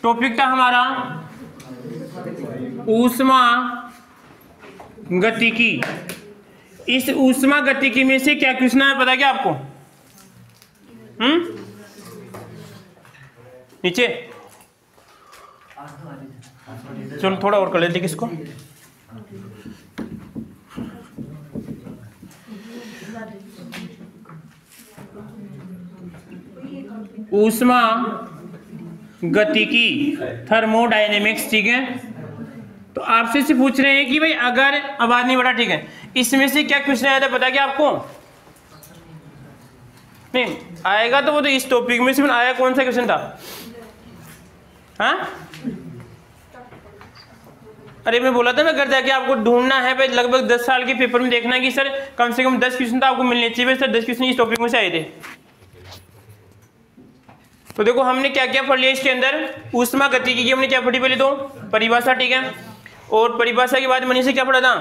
Topic था हमारा ऊष्मा गतिकी। इस ऊष्मा गतिकी में से क्या क्वेश्चन है पता क्या आपको? नीचे चलो थोड़ा और कर लेते किसको। ऊष्मा गतिकी थर्मोडायनेमिक्स, ठीक है। तो आपसे से पूछ रहे हैं कि भाई अगर आवाज नहीं बढ़ा, ठीक है, इसमें से क्या क्वेश्चन आया था पता क्या आपको? नहीं आएगा तो वो तो इस टॉपिक में से आया। कौन सा क्वेश्चन था? हाँ अरे मैं बोला था ना, घर जाके आपको ढूंढना है भाई, लगभग 10 साल के पेपर में देखना है कि सर कम से कम 10 क्वेश्चन तो आपको मिलने चाहिए। सर 10 क्वेश्चन इस टॉपिक में से आए थे। तो देखो हमने क्या क्या पढ़ लिया इसके अंदर। ऊष्मा गतिकी की हमने क्या पढ़ी? पहले तो परिभाषा, ठीक है। और परिभाषा के बाद मैंने से क्या पढ़ा था?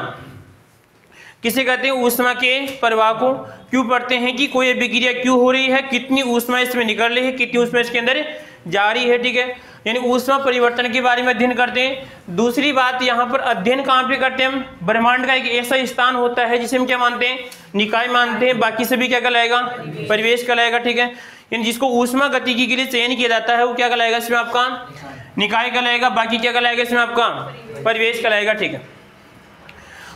किसे कहते हैं ऊष्मा के प्रवाह को। क्यों पढ़ते हैं कि कोई अभिक्रिया क्यों हो रही है, कितनी ऊष्मा इसमें निकल रही है, कितनी ऊष्मा इसके अंदर जा रही है, ठीक है। यानी ऊष्मा परिवर्तन के बारे में अध्ययन करते हैं। दूसरी बात यहाँ पर अध्ययन कहाँ पे करते हैं हम? ब्रह्मांड का एक ऐसा स्थान होता है जिसे हम क्या मानते हैं? निकाय मानते हैं। बाकी सभी क्या कहलाएगा? परिवेश कहलाएगा, ठीक है। यानी जिसको ऊष्मा गतिकी के लिए चयन किया जाता है वो क्या कहलाएगा इसमें आपका? निकाय कहलाएगा। बाकी क्या कहलाएगा इसमें आपका? परिवेश कहलाएगा, ठीक है।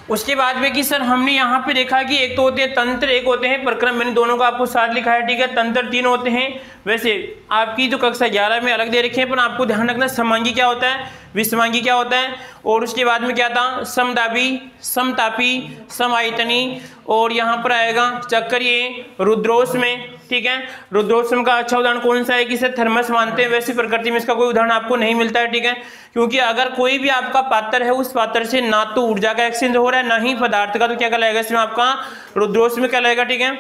उसके बाद में कि सर हमने यहाँ पे देखा कि एक तो होते हैं तंत्र, एक होते हैं प्रक्रम। मैंने दोनों को आपको साथ लिखा है, ठीक है। तंत्र 3 होते हैं। वैसे आपकी जो कक्षा 11 में अलग दे रखे हैं, पर आपको ध्यान रखना समांगी क्या होता है, विषमांगी क्या होता है। और उसके बाद में क्या था? समदाबी, समतापी, समायतनी। और यहाँ पर आएगा चक्रीय, रुद्रोष्म में, ठीक है। रुद्रोष्म का अच्छा उदाहरण कौन सा है कि सर थर्मस मानते हैं। वैसे प्रकृति में इसका कोई उदाहरण आपको नहीं मिलता है, ठीक है। क्योंकि अगर कोई भी आपका पात्र है उस पात्र से ना तो ऊर्जा का एक्सचेंज हो रहा है ना ही पदार्थ का, तो क्या कहलाएगा इसमें आपका? रुद्रोष्म कहलाएगा, ठीक है।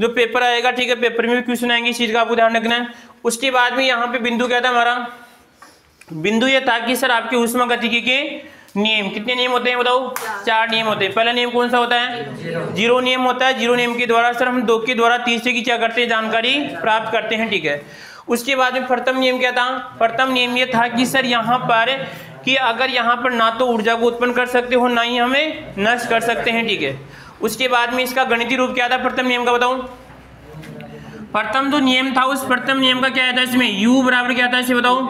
जो पेपर आएगा, ठीक है, पेपर में भी क्वेश्चन आएंगे, इस चीज का आपको ध्यान रखना है। उसके बाद में यहाँ पे बिंदु क्या था हमारा? बिंदु ये था कि सर आपके ऊष्मा गतिकी के नियम कितने नियम होते हैं बताओ? 4 नियम होते हैं। पहला नियम कौन सा होता है? जीरो नियम होता है। जीरो नियम के द्वारा सर हम 2 के द्वारा तीसरे की क्या करते हैं? जानकारी प्राप्त करते हैं, ठीक है। उसके बाद में प्रथम नियम क्या था? प्रथम नियम ये था कि सर यहाँ पर कि अगर यहाँ पर ना तो ऊर्जा को उत्पन्न कर सकते हो ना ही हमें नष्ट कर सकते हैं, ठीक है। उसके बाद में इसका गणितीय रूप क्या था प्रथम नियम का बताओ? प्रथम जो नियम था उस प्रथम नियम का क्या था इसमें? U बराबर क्या था इसे बताओ?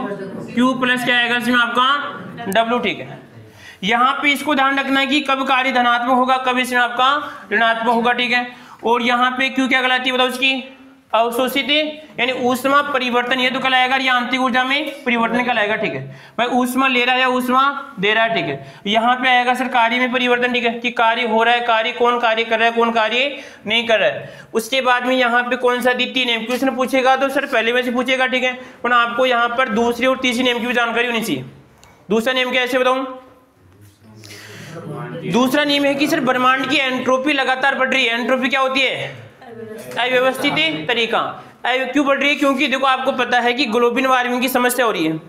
Q प्लस क्या आएगा इसमें आपका? W, ठीक है। यहाँ पे इसको ध्यान रखना है कि कब कार्य धनात्मक होगा, कब इसमें आपका ऋणात्मक होगा, ठीक है। और यहाँ पे Q क्या कहलाती है बताओ? इसकी अवशोषित यानी ऊष्मा परिवर्तन, ये तो कहलाएगा या आंतरिक ऊर्जा में परिवर्तन कहलाएगा, ठीक है। भाई ऊष्मा ले रहा है या ऊष्मा दे रहा है, ठीक है। यहाँ पे आएगा सर कार्य में परिवर्तन, ठीक है, कि कार्य हो रहा है, कार्य कौन कार्य कर रहा है, कौन कार्य नहीं कर रहा है। उसके बाद में यहाँ पे कौन सा द्वितीय नियम क्वेश्चन पूछेगा तो सर पहले में से पूछेगा, ठीक है। पर आपको यहाँ पर दूसरे और तीसरे नियम की भी जानकारी होनी चाहिए। दूसरा नियम क्या है बताऊं? दूसरा नियम है कि सर ब्रह्मांड की एंट्रोपी लगातार बढ़ रही है। एंट्रोपी क्या होती है? अव्यवस्थित तरीका। क्यों बढ़ रही है? क्योंकि देखो आपको पता है कि ग्लोबल वार्मिंग की समस्या हो रही है।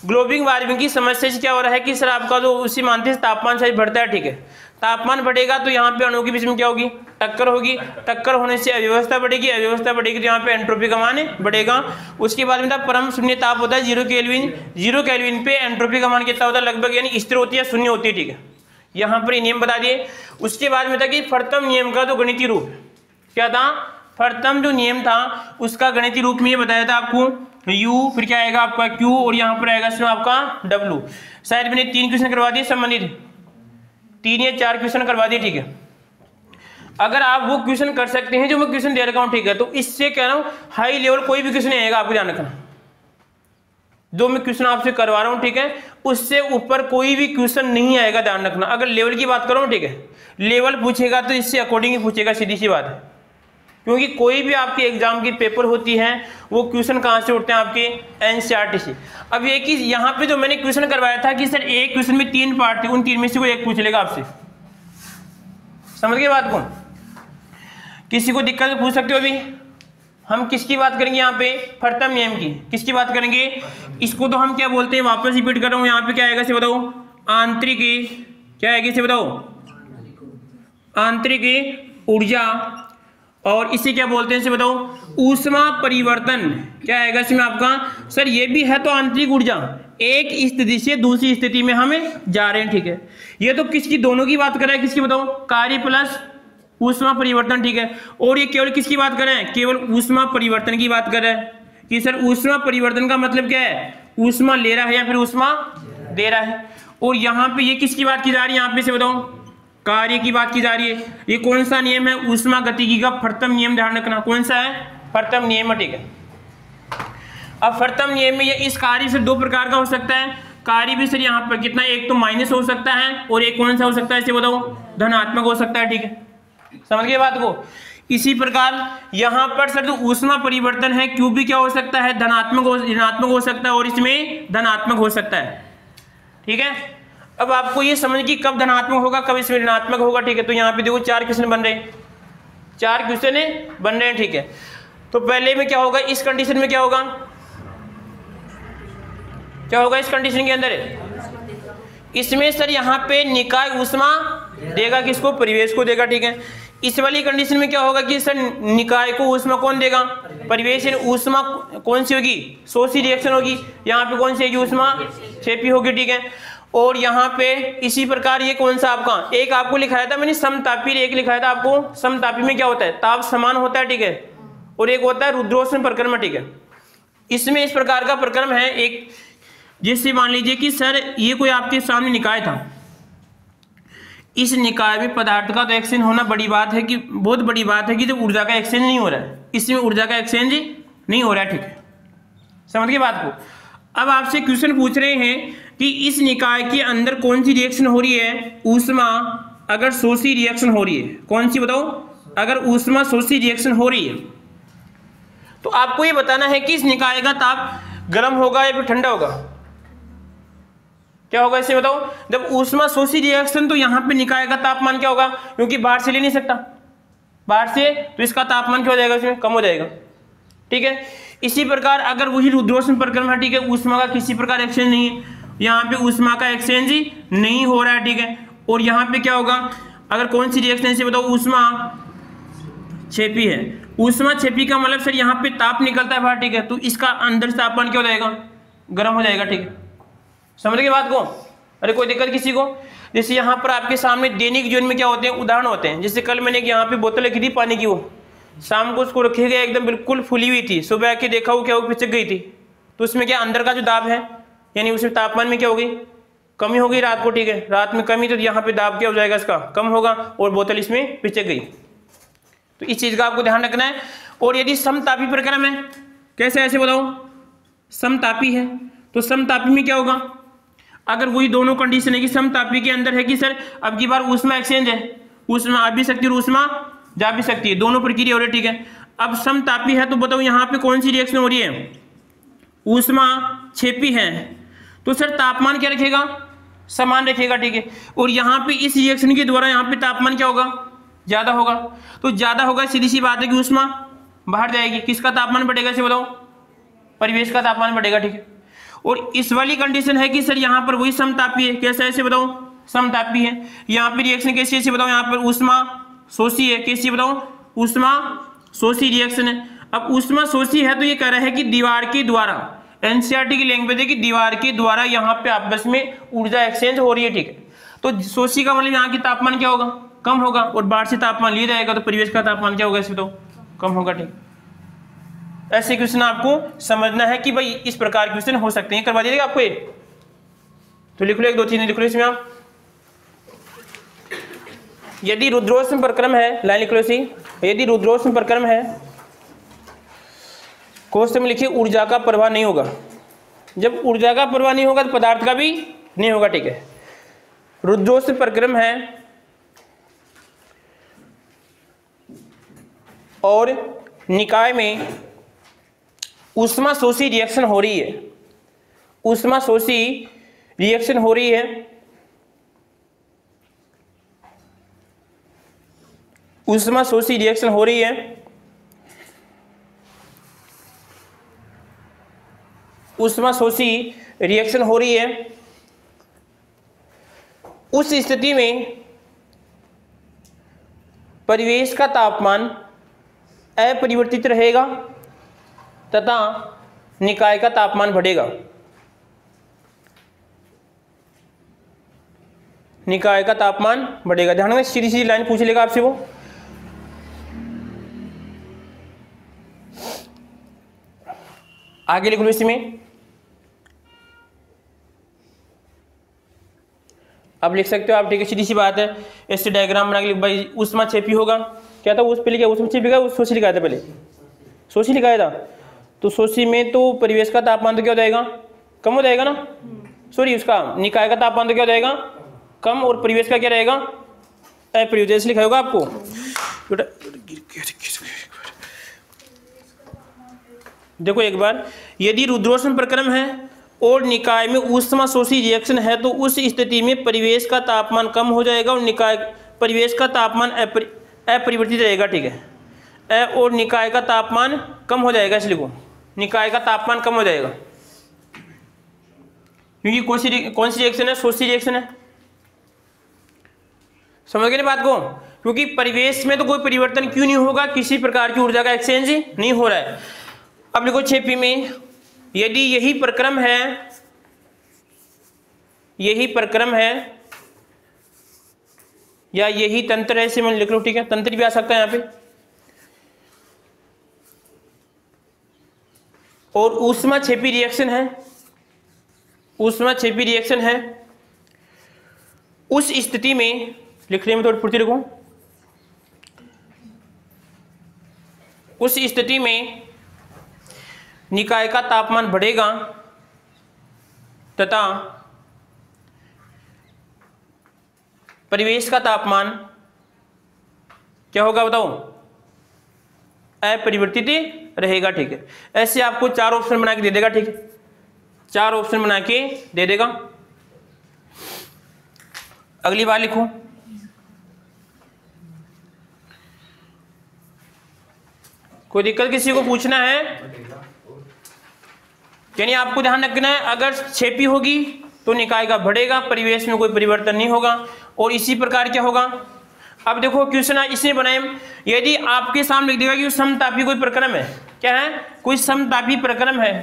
ग्लोबल वार्मिंग की समस्या से क्या हो रहा है कि सर आपका जो उसी मानते हैं तापमान साइज बढ़ता है, ठीक है। तापमान बढ़ेगा तो यहाँ पे अणुओं के बीच में क्या होगी? टक्कर होगी। टक्कर होने से अव्यवस्था बढ़ेगी, अव्यवस्था बढ़ेगी तो यहाँ पे एंट्रोपी का मान बढ़ेगा। उसके बाद में परम शून्य ताप होता है 0 केल्विन। 0 केल्विन पे एंट्रोपी का मान कितना होता है? लगभग, यानी स्थिर होती है, शून्य होती है, ठीक है। यहाँ पर नियम बता दिए। उसके बाद में था कि प्रथम नियम का जो गणितीय रूप क्या था? प्रथम जो नियम था उसका गणितीय रूप में ये बताया था आपको U, फिर क्या आएगा आपका Q और यहाँ पर आएगा इसमें आपका W। शायद मैंने 3 क्वेश्चन करवा दिए संबंधित, 3 या 4 क्वेश्चन करवा दिए, ठीक है। अगर आप वो क्वेश्चन कर सकते हैं जो मैं क्वेश्चन दे रखा हूँ, ठीक है, तो इससे कह रहा हूँ हाई लेवल कोई भी क्वेश्चन नहीं आएगा, आपको ध्यान रखना। जो मैं क्वेश्चन आपसे करवा रहा हूँ, ठीक है, उससे ऊपर कोई भी क्वेश्चन नहीं आएगा, ध्यान रखना। अगर लेवल की बात करो, ठीक है, लेवल पूछेगा तो इससे अकॉर्डिंग ही पूछेगा, सीधी सी बात है। क्योंकि कोई भी आपके एग्जाम की पेपर होती है वो क्वेश्चन कहाँ से उठते हैं? आपके एनसीईआरटी से। अब ये कि यहाँ पे जो मैंने क्वेश्चन करवाया था कि सर एक क्वेश्चन में 3 पार्ट थे, उन 3 में से कोई एक पूछ लेगा आपसे। समझ गए बात को? किसी को दिक्कत पूछ सकते हो? अभी हम किसकी बात करेंगे यहाँ पे? प्रथम नियम की। किसकी बात करेंगे? इसको तो हम क्या बोलते हैं? वापस रिपीट कर रहा हूँ। यहाँ पे क्या आएगा इसे बताओ? आंतरिक, क्या आएगी इसे बताओ? आंतरिक ऊर्जा। और इसे क्या बोलते हैं इसे बताओ? ऊष्मा परिवर्तन क्या आएगा इसमें आपका? सर ये भी है तो आंतरिक ऊर्जा, एक स्थिति से दूसरी स्थिति में हमें जा रहे हैं, ठीक है। ये तो किसकी, दोनों की बात कर रहा है, किसकी बताओ? कार्य प्लस ऊष्मा परिवर्तन, ठीक है। और ये केवल किसकी बात कर रहे हैं? केवल ऊष्मा परिवर्तन की बात कर रहे हैं कि सर ऊष्मा परिवर्तन का मतलब क्या है? ऊष्मा ले रहा है या फिर ऊष्मा दे रहा है। और यहाँ पे ये किसकी बात की जा रही है? यहाँ पे से बताओ, कार्य की बात की जा रही है। ये कौन सा नियम है? ऊष्मा गतिकी का प्रथम नियम, ध्यान रखना कौन सा है? प्रथम नियम, ठीक है। अब प्रथम नियम में ये इस कार्य से दो प्रकार का हो सकता है। कार्य भी सर यहाँ पर कितना, एक तो माइनस हो सकता है और एक कौन सा हो सकता है इसे बताओ? धनात्मक हो सकता है, ठीक है। समझ गए बात को? इसी प्रकार यहाँ पर सर जो ऊष्मा परिवर्तन है, क्यू भी क्या हो सकता है? धनात्मक ऋणात्मक हो सकता है और इसमें धनात्मक हो सकता है, ठीक है। अब आपको ये समझ कि कब धनात्मक होगा, कब इसमें ऋणात्मक होगा, ठीक है। तो यहाँ पे देखो 4 क्वेश्चन बन रहे हैं, 4 क्वेश्चन बन रहे हैं, ठीक है। तो पहले में क्या होगा, इस कंडीशन में क्या होगा, क्या होगा इस कंडीशन के अंदर? इसमें सर यहाँ पे निकाय ऊष्मा देगा, किसको? परिवेश को देगा, ठीक है। इस वाली कंडीशन में क्या होगा कि सर निकाय को ऊष्मा कौन देगा? परिवेश। ऊष्मा कौन सी होगी? शोषी रिएक्शन होगी। यहाँ पे कौन सी होगी? ऊष्मा क्षेपी होगी, ठीक है। और यहाँ पे इसी प्रकार ये कौन सा आपका, एक आपको लिखाया था मैंने समतापी, एक लिखाया था आपको समतापी में क्या होता है? ताप समान होता है, ठीक है। और एक होता है रुद्रोष्म प्रक्रम, ठीक है। इसमें इस प्रकार का प्रक्रम है एक, जिससे मान लीजिए कि सर ये कोई आपके सामने निकाय था, इस निकाय में पदार्थ का तो एक्सचेंज होना बड़ी बात है, कि बहुत बड़ी बात है कि जब ऊर्जा का एक्सचेंज नहीं हो रहा है, इसमें ऊर्जा का एक्सचेंज नहीं हो रहा है, ठीक है। समझ गए बात को? अब आपसे क्वेश्चन पूछ रहे हैं कि इस निकाय के अंदर कौन सी रिएक्शन हो रही है? ऊष्मा अगर शोषी रिएक्शन हो रही है, कौन सी बताओ? अगर ऊष्मा शोषी रिएक्शन हो रही है तो आपको ये बताना है कि इस निकाय का ताप गर्म होगा या फिर ठंडा होगा। क्या होगा इसे बताओ? जब ऊष्मा शोषी रिएक्शन, तो यहाँ पे निकाय का तापमान क्या होगा? क्योंकि बाहर से ले नहीं सकता, बाहर से, तो इसका तापमान क्या हो जाएगा? इसमें कम हो जाएगा, ठीक है। इसी प्रकार अगर वही रुद्रोष्म प्रक्रम है, ठीक है, ऊष्मा का किसी प्रकार एक्सचेंज नहीं है, यहाँ पे ऊष्मा का एक्सचेंज ही नहीं हो रहा है, ठीक है। और यहाँ पे क्या होगा? अगर कौन सी रिएक्शन से बताओ? ऊष्मा क्षेपी है। ऊष्मा क्षेपी का मतलब सर यहाँ पे ताप निकलता है बाहर, ठीक है। तो इसका अंदर से तापमान क्या हो जाएगा? गर्म हो जाएगा, ठीक है। समझ गए बात को? अरे कोई दिक्कत किसी को? जैसे यहाँ पर आपके सामने दैनिक जीवन में क्या होते हैं, उदाहरण होते हैं। जैसे कल मैंने यहाँ पे बोतल रखी थी पानी की, वो शाम को उसको रखे गए एकदम बिल्कुल फुली हुई थी, सुबह आके देखा वो क्या हो पिचक गई थी। तो उसमें क्या अंदर का जो दाब है, यानी उसमें तापमान में क्या हो गई? कमी हो गई रात को, ठीक है। रात में कमी, तो यहाँ पे दाब क्या हो जाएगा? इसका कम होगा और बोतल इसमें पिचक गई। तो इस चीज का आपको ध्यान रखना है। और यदि समतापी प्रक्रम है, कैसे ऐसे बताओ? समतापी है तो समतापी में क्या होगा? अगर वही दोनों कंडीशन है कि समतापी के अंदर है कि सर अब की बार ऊष्मा एक्सचेंज है, ऊष्मा आ भी सकती है, ऊष्मा जा भी सकती है, दोनों प्रक्रिया हो रही है, ठीक है। अब समतापी है तो बताओ यहाँ पे कौन सी रिएक्शन हो रही है? ऊष्मा क्षेपी है, तो सर तापमान क्या रखेगा? समान रखेगा, ठीक है। और यहाँ पे इस रिएक्शन के द्वारा यहाँ पे तापमान क्या होगा? ज्यादा होगा। तो ज्यादा होगा, सीधी सी बात है कि ऊष्मा बाहर जाएगी। किसका तापमान बढ़ेगा इसे बताओ? परिवेश का तापमान बढ़ेगा, ठीक है। और इस वाली कंडीशन है कि सर यहाँ पर वही समतापी है, कैसा ऐसे बताओ? समतापी है। यहाँ पे रिएक्शन कैसी है बताओ? यहाँ पर ऊष्मा शोषी है, कैसी बताओ? ऊष्मा शोषी रिएक्शन है। अब ऊष्मा शोषी है तो ये कह रहा है कि दीवार के द्वारा, एनसीईआरटी की लैंग्वेज है कि दीवार के द्वारा यहाँ पे आपस में ऊर्जा एक्सचेंज हो रही है, ठीक है। तो शोषी का मतलब यहाँ की तापमान क्या होगा? कम होगा। और बाहर से तापमान लिया जाएगा तो परिवेश का तापमान क्या होगा? इसे तो कम होगा, ठीक। ऐसे क्वेश्चन आपको समझना है कि भाई इस प्रकार क्वेश्चन हो सकते हैं। करवा दीजिएगा आपको ये, तो लिख लो, 1 2 3 लिख लो इसमें आप। यदि रुद्रोष्म प्रक्रम है, लाइन लिख लो इसी, यदि रुद्रोष्म प्रक्रम है, क्वेश्चन में लिखिए ऊर्जा का प्रवाह नहीं होगा। जब ऊर्जा का प्रवाह नहीं होगा तो पदार्थ का भी नहीं होगा, ठीक है। रुद्रोष्म प्रक्रम है और निकाय में ऊष्मा शोषी रिएक्शन हो रही है, ऊष्मा शोषी रिएक्शन हो रही है, ऊष्मा शोषी रिएक्शन हो रही है, ऊष्मा शोषी रिएक्शन हो रही है। उस स्थिति में परिवेश का तापमान अपरिवर्तित रहेगा तथा निकाय का तापमान बढ़ेगा। निकाय का तापमान बढ़ेगा। ध्यान में सीधी सीधी लाइन पूछ लेगा आपसे वो। आगे लिख लो इसमें। अब लिख सकते हो आप, ठीक है, सीधी सी बात है। ऐसे डायग्राम बना के लिख भाई, ऊष्मा छेपी होगा, क्या था उस पहले, क्या ऊष्मा छेपी का शोषी लिखाया था, पहले शोषी लिखाया था। तो शोषी में तो परिवेश का तापमान तो क्या हो जाएगा, कम हो जाएगा ना, सॉरी उसका निकाय का तापमान तो क्या हो जाएगा, कम, और परिवेश का क्या रहेगा, अपरिवर्तित लिखा होगा आपको। देखो एक बार, यदि रुद्रोष्म प्रक्रम है और निकाय में ऊष्मा शोषी रिएक्शन है तो उस स्थिति में परिवेश का तापमान कम हो जाएगा और निकाय परिवेश का तापमान अपरिवर्तित रहेगा, ठीक है। और निकाय का तापमान कम हो जाएगा, इसलिए को निकाय का तापमान कम हो जाएगा, क्योंकि कौन सी रिएक्शन है, शोषी रिएक्शन है। समझ गए ना बात को, क्योंकि परिवेश में तो कोई परिवर्तन क्यों नहीं होगा, किसी प्रकार की ऊर्जा का एक्सचेंज नहीं हो रहा है। अब देखो छेपी में यदि यही प्रक्रम है, यही प्रक्रम है या यही तंत्र है, इसे मैं लिख लो, ठीक है, तंत्र भी आ सकता है यहां पे। और ऊष्मा छेपी रिएक्शन है, ऊष्मा छेपी रिएक्शन है, उस स्थिति में लिखने में थोड़ी फुर्ती रखो। उस स्थिति में निकाय का तापमान बढ़ेगा तथा परिवेश का तापमान क्या होगा बताओ, अपरिवर्तित रहेगा, ठीक है। ऐसे आपको 4 ऑप्शन बना के दे देगा, ठीक है, 4 ऑप्शन बना के दे देगा। अगली बार लिखो, कोई दिक्कत किसी को पूछना है, यानी आपको ध्यान रखना है, अगर छेपी होगी तो निकाय का बढ़ेगा, परिवेश में कोई परिवर्तन नहीं होगा, और इसी प्रकार क्या होगा। अब देखो क्वेश्चन इसने बनाए, यदि आपके सामने लिख देगा कि समतापी कोई प्रक्रम है, क्या है, कोई समतापी प्रक्रम है,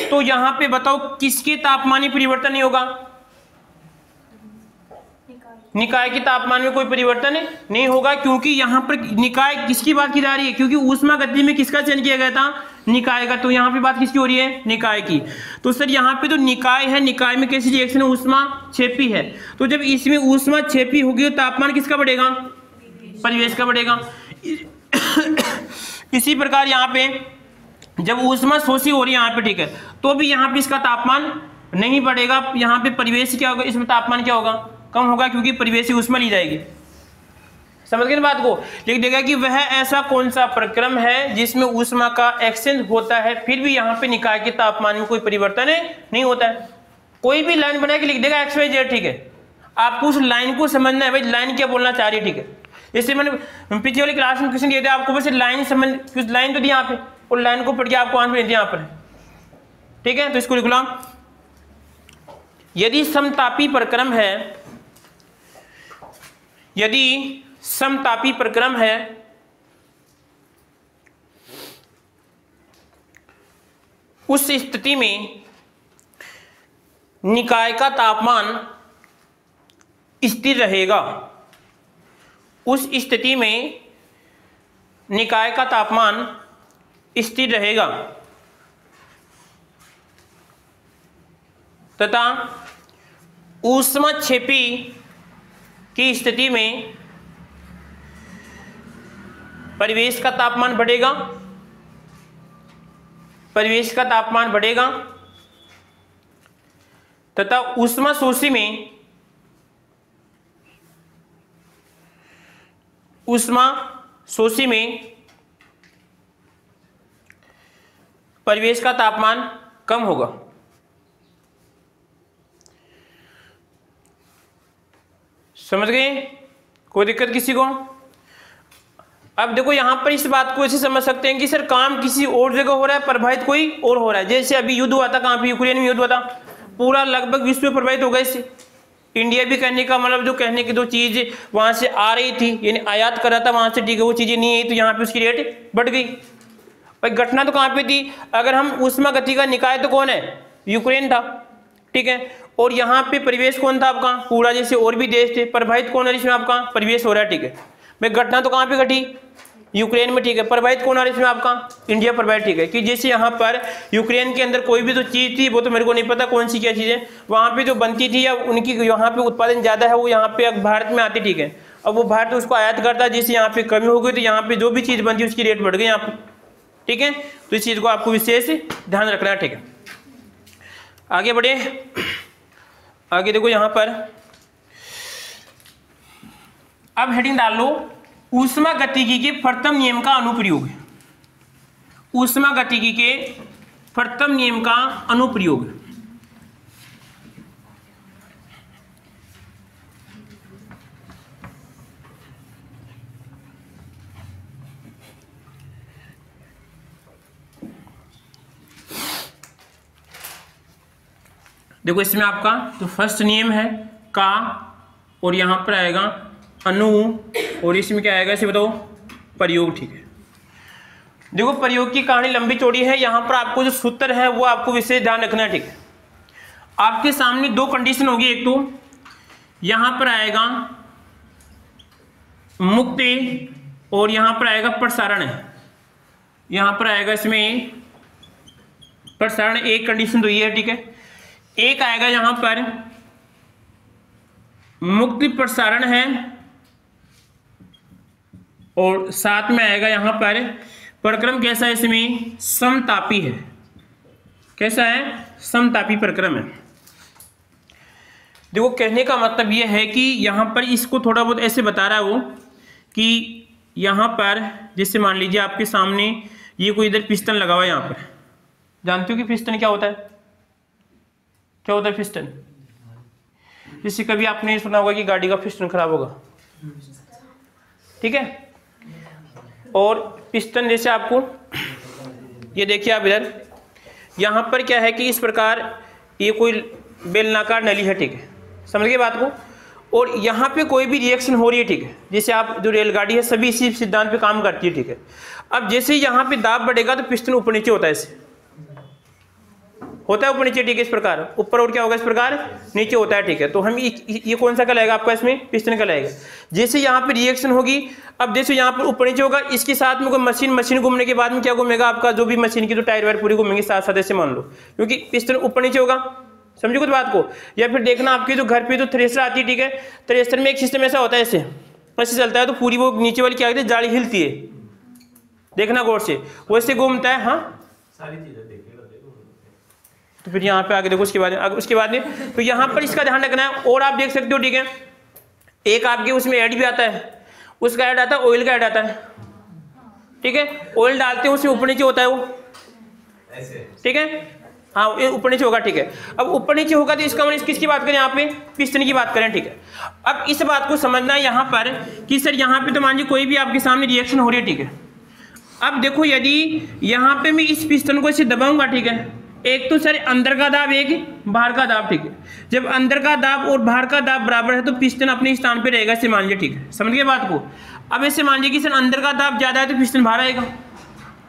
तो यहां पे बताओ किसके तापमान में परिवर्तन नहीं होगा, निकाय के तापमान में कोई परिवर्तन नहीं होगा, क्योंकि यहां पर निकाय किसकी बात की जा रही है, क्योंकि ऊष्मा गति में किसका चयन किया गया था, निकाय का, तो यहां पे बात किसकी हो रही है, निकाय की। तो सर यहां पे तो निकाय है, निकाय में कैसी रिएक्शन है, ऊष्मा छेपी है, तो जब इसमें ऊष्मा छेपी होगी तो तापमान किसका बढ़ेगा, परिवेश का बढ़ेगा। इसी प्रकार यहाँ पे जब ऊष्मा शोषी हो रही है यहाँ पे, ठीक है, तो भी यहाँ पे इसका तापमान नहीं बढ़ेगा, यहाँ पे परिवेश क्या होगा, इसमें तापमान क्या होगा, कम होगा, क्योंकि परिवेश से ऊष्मा ली जाएगी। समझ गए ना बात को। लिख देगा कि वह ऐसा कौन सा प्रक्रम है जिसमें ऊष्मा का एक्सचेंज होता है फिर भी यहाँ पे निकाय के तापमान में कोई परिवर्तन नहीं होता है। कोई भी लाइन बना के लिख देगा एक्स वाई जेड, ठीक है, आपको उस लाइन को समझना है, भाई लाइन क्या बोलना चाह रही है, ठीक है। जैसे मैंने पिछले वाली क्लास में क्वेश्चन दिए थे आपको, बस लाइन समझ, कुछ लाइन तो दी यहाँ पे, और लाइन को पढ़ के आपको आंसर दिया यहाँ पर, ठीक है। तो इसको लिख लो, यदि समतापी प्रक्रम है, यदि समतापी प्रक्रम है उस स्थिति में निकाय का तापमान स्थिर रहेगा, उस स्थिति में निकाय का तापमान स्थिर रहेगा तथा ऊष्मा छेपी की स्थिति में परिवेश का तापमान बढ़ेगा, परिवेश का तापमान बढ़ेगा तथा ऊष्मा शोषी में परिवेश का तापमान कम होगा। समझ गए, कोई दिक्कत किसी को। अब देखो यहां पर इस बात को ऐसे समझ सकते हैं कि सर काम किसी और जगह हो रहा है, प्रभावित कोई और हो रहा है। जैसे अभी युद्ध हुआ था, कहां पे, यूक्रेन में युद्ध हुआ था, पूरा लगभग विश्व में प्रभावित हो गया इससे। इंडिया भी कहने का मतलब, जो कहने की दो चीज वहां से आ रही थी, यानी आयात कर रहा था वहां से, ठीक है, वो चीजें नहीं आई तो यहाँ पे उसकी रेट बढ़ गई। भाई घटना तो कहाँ पे थी, अगर हम ऊष्मा गति का निकाय तो कौन है, यूक्रेन था, ठीक है। और यहाँ पे परिवेश कौन था आपका, पूरा जैसे और भी देश थे, प्रभावित कौन है इसमें आपका, परिवेश हो रहा है, ठीक है। भाई घटना तो कहाँ पे घटी, यूक्रेन में, ठीक है। प्रभावित कौन आ रहा है इसमें आपका, इंडिया प्रभावित, ठीक है। कि जैसे यहाँ पर यूक्रेन के अंदर कोई भी तो चीज़ थी, वो तो मेरे को नहीं पता कौन सी क्या चीज़ें वहाँ पे जो बनती थी या उनकी यहाँ पे उत्पादन ज़्यादा है, वो यहाँ पे भारत में आती, ठीक है। अब वो भारत उसको आयात करता है, जैसे यहाँ पे कमी हो गई तो यहाँ पे जो भी चीज़ बनती है उसकी रेट बढ़ गई यहाँ पे, ठीक है। तो इस चीज़ को आपको विशेष ध्यान रखना है, ठीक है। आगे बढ़े, आगे देखो यहाँ पर अब हेडिंग डाल लो, ऊष्मा गतिकी के प्रथम नियम का अनुप्रयोग। ऊष्मा गतिकी के प्रथम नियम का अनुप्रयोग। देखो इसमें आपका तो फर्स्ट नियम है का, और यहां पर आएगा अनु, और इसमें क्या आएगा इसे बताओ, प्रयोग, ठीक है। देखो प्रयोग की कहानी लंबी चौड़ी है, यहां पर आपको जो सूत्र है वो आपको विशेष ध्यान रखना है, ठीक है। आपके सामने दो कंडीशन होगी, एक तो यहां पर आएगा मुक्ति और यहां पर आएगा प्रसारण है, यहां पर आएगा इसमें प्रसारण, एक कंडीशन तो ये है, ठीक है। एक आएगा यहां पर मुक्ति प्रसारण है, और साथ में आएगा यहां पर प्रक्रम कैसा है, इसमें समतापी है। कैसा है, समतापी प्रक्रम है। देखो कहने का मतलब यह है कि यहां पर इसको थोड़ा बहुत ऐसे बता रहा है वो, कि यहां पर जैसे मान लीजिए आपके सामने ये कोई इधर पिस्टन लगा हुआ है, यहां पर जानते हो कि पिस्टन क्या होता है, क्या होता है पिस्टन, जैसे कभी आपने सुना होगा कि गाड़ी का पिस्टन खराब होगा, ठीक है। और पिस्टन जैसे आपको ये देखिए आप इधर, यहां पर क्या है कि इस प्रकार ये कोई बेलनाकार नली है, ठीक है, समझ गए बात को। और यहां पे कोई भी रिएक्शन हो रही है, ठीक है, जैसे आप जो रेलगाड़ी है सभी इसी सिद्धांत पे काम करती है, ठीक है। अब जैसे यहां पे दाब बढ़ेगा तो पिस्टन ऊपर नीचे होता है, ऐसे होता है ऊपर नीचे, ठीक है, इस प्रकार ऊपर, और क्या होगा इस प्रकार नीचे होता है, ठीक है। तो हम ये कौन सा कहलाएगा आपका, इसमें पिस्टन कहलाएगा। जैसे यहाँ पे रिएक्शन होगी, अब जैसे यहाँ पर ऊपर नीचे होगा, इसके साथ में कोई मशीन घूमने के बाद में क्या घूमेगा आपका, जो भी मशीन की जो टायर वायर पूरी घूमेंगे साथ साथ, ऐसे मान लो, क्योंकि पिस्टन ऊपर नीचे होगा, समझो कुछ बात को। या फिर देखना आपके जो घर पे जो थ्रेसर आती है, ठीक है, थ्रेसर में एक सिस्टम ऐसा होता है, ऐसे चलता है, तो पूरी वो नीचे वाली क्या कहते हैं, जाली हिलती है, देखना गौर से, वो ऐसे घूमता है, हाँ सारी चीजें देखिएगा। तो फिर यहाँ पे आगे देखो, उसके बाद में तो यहाँ पर इसका ध्यान रखना है। और आप देख सकते हो, ठीक है, एक आपके उसमें ऐड भी आता है, उसका ऐड आता है, ऑयल का ऐड आता है, ठीक है। ऑयल डालते हैं उसमें ऊपर नीचे होता है वो, ठीक है, हाँ ऊपर नीचे होगा, ठीक है। अब ऊपर नीचे होगा तो इसका मतलब किसकी बात करें, यहाँ पे पिस्टन की बात करें, ठीक है। अब इस बात को समझना है यहाँ पर कि सर यहाँ पे तो मान लीजिए कोई भी आपके सामने रिएक्शन हो रही है, ठीक है। अब देखो यदि यहाँ पे मैं इस पिस्टन को इसे दबाऊंगा, ठीक है, एक तो सर अंदर का दाब, एक बाहर का दाब, ठीक है। जब अंदर का दाब और बाहर का दाब बराबर है तो पिस्टन अपने स्थान पे रहेगा, इसे मान लीजिए, ठीक है, समझ गए बात को। अब ऐसे मान लीजिए कि सर अंदर का दाब ज्यादा है तो पिस्टन बाहर आएगा,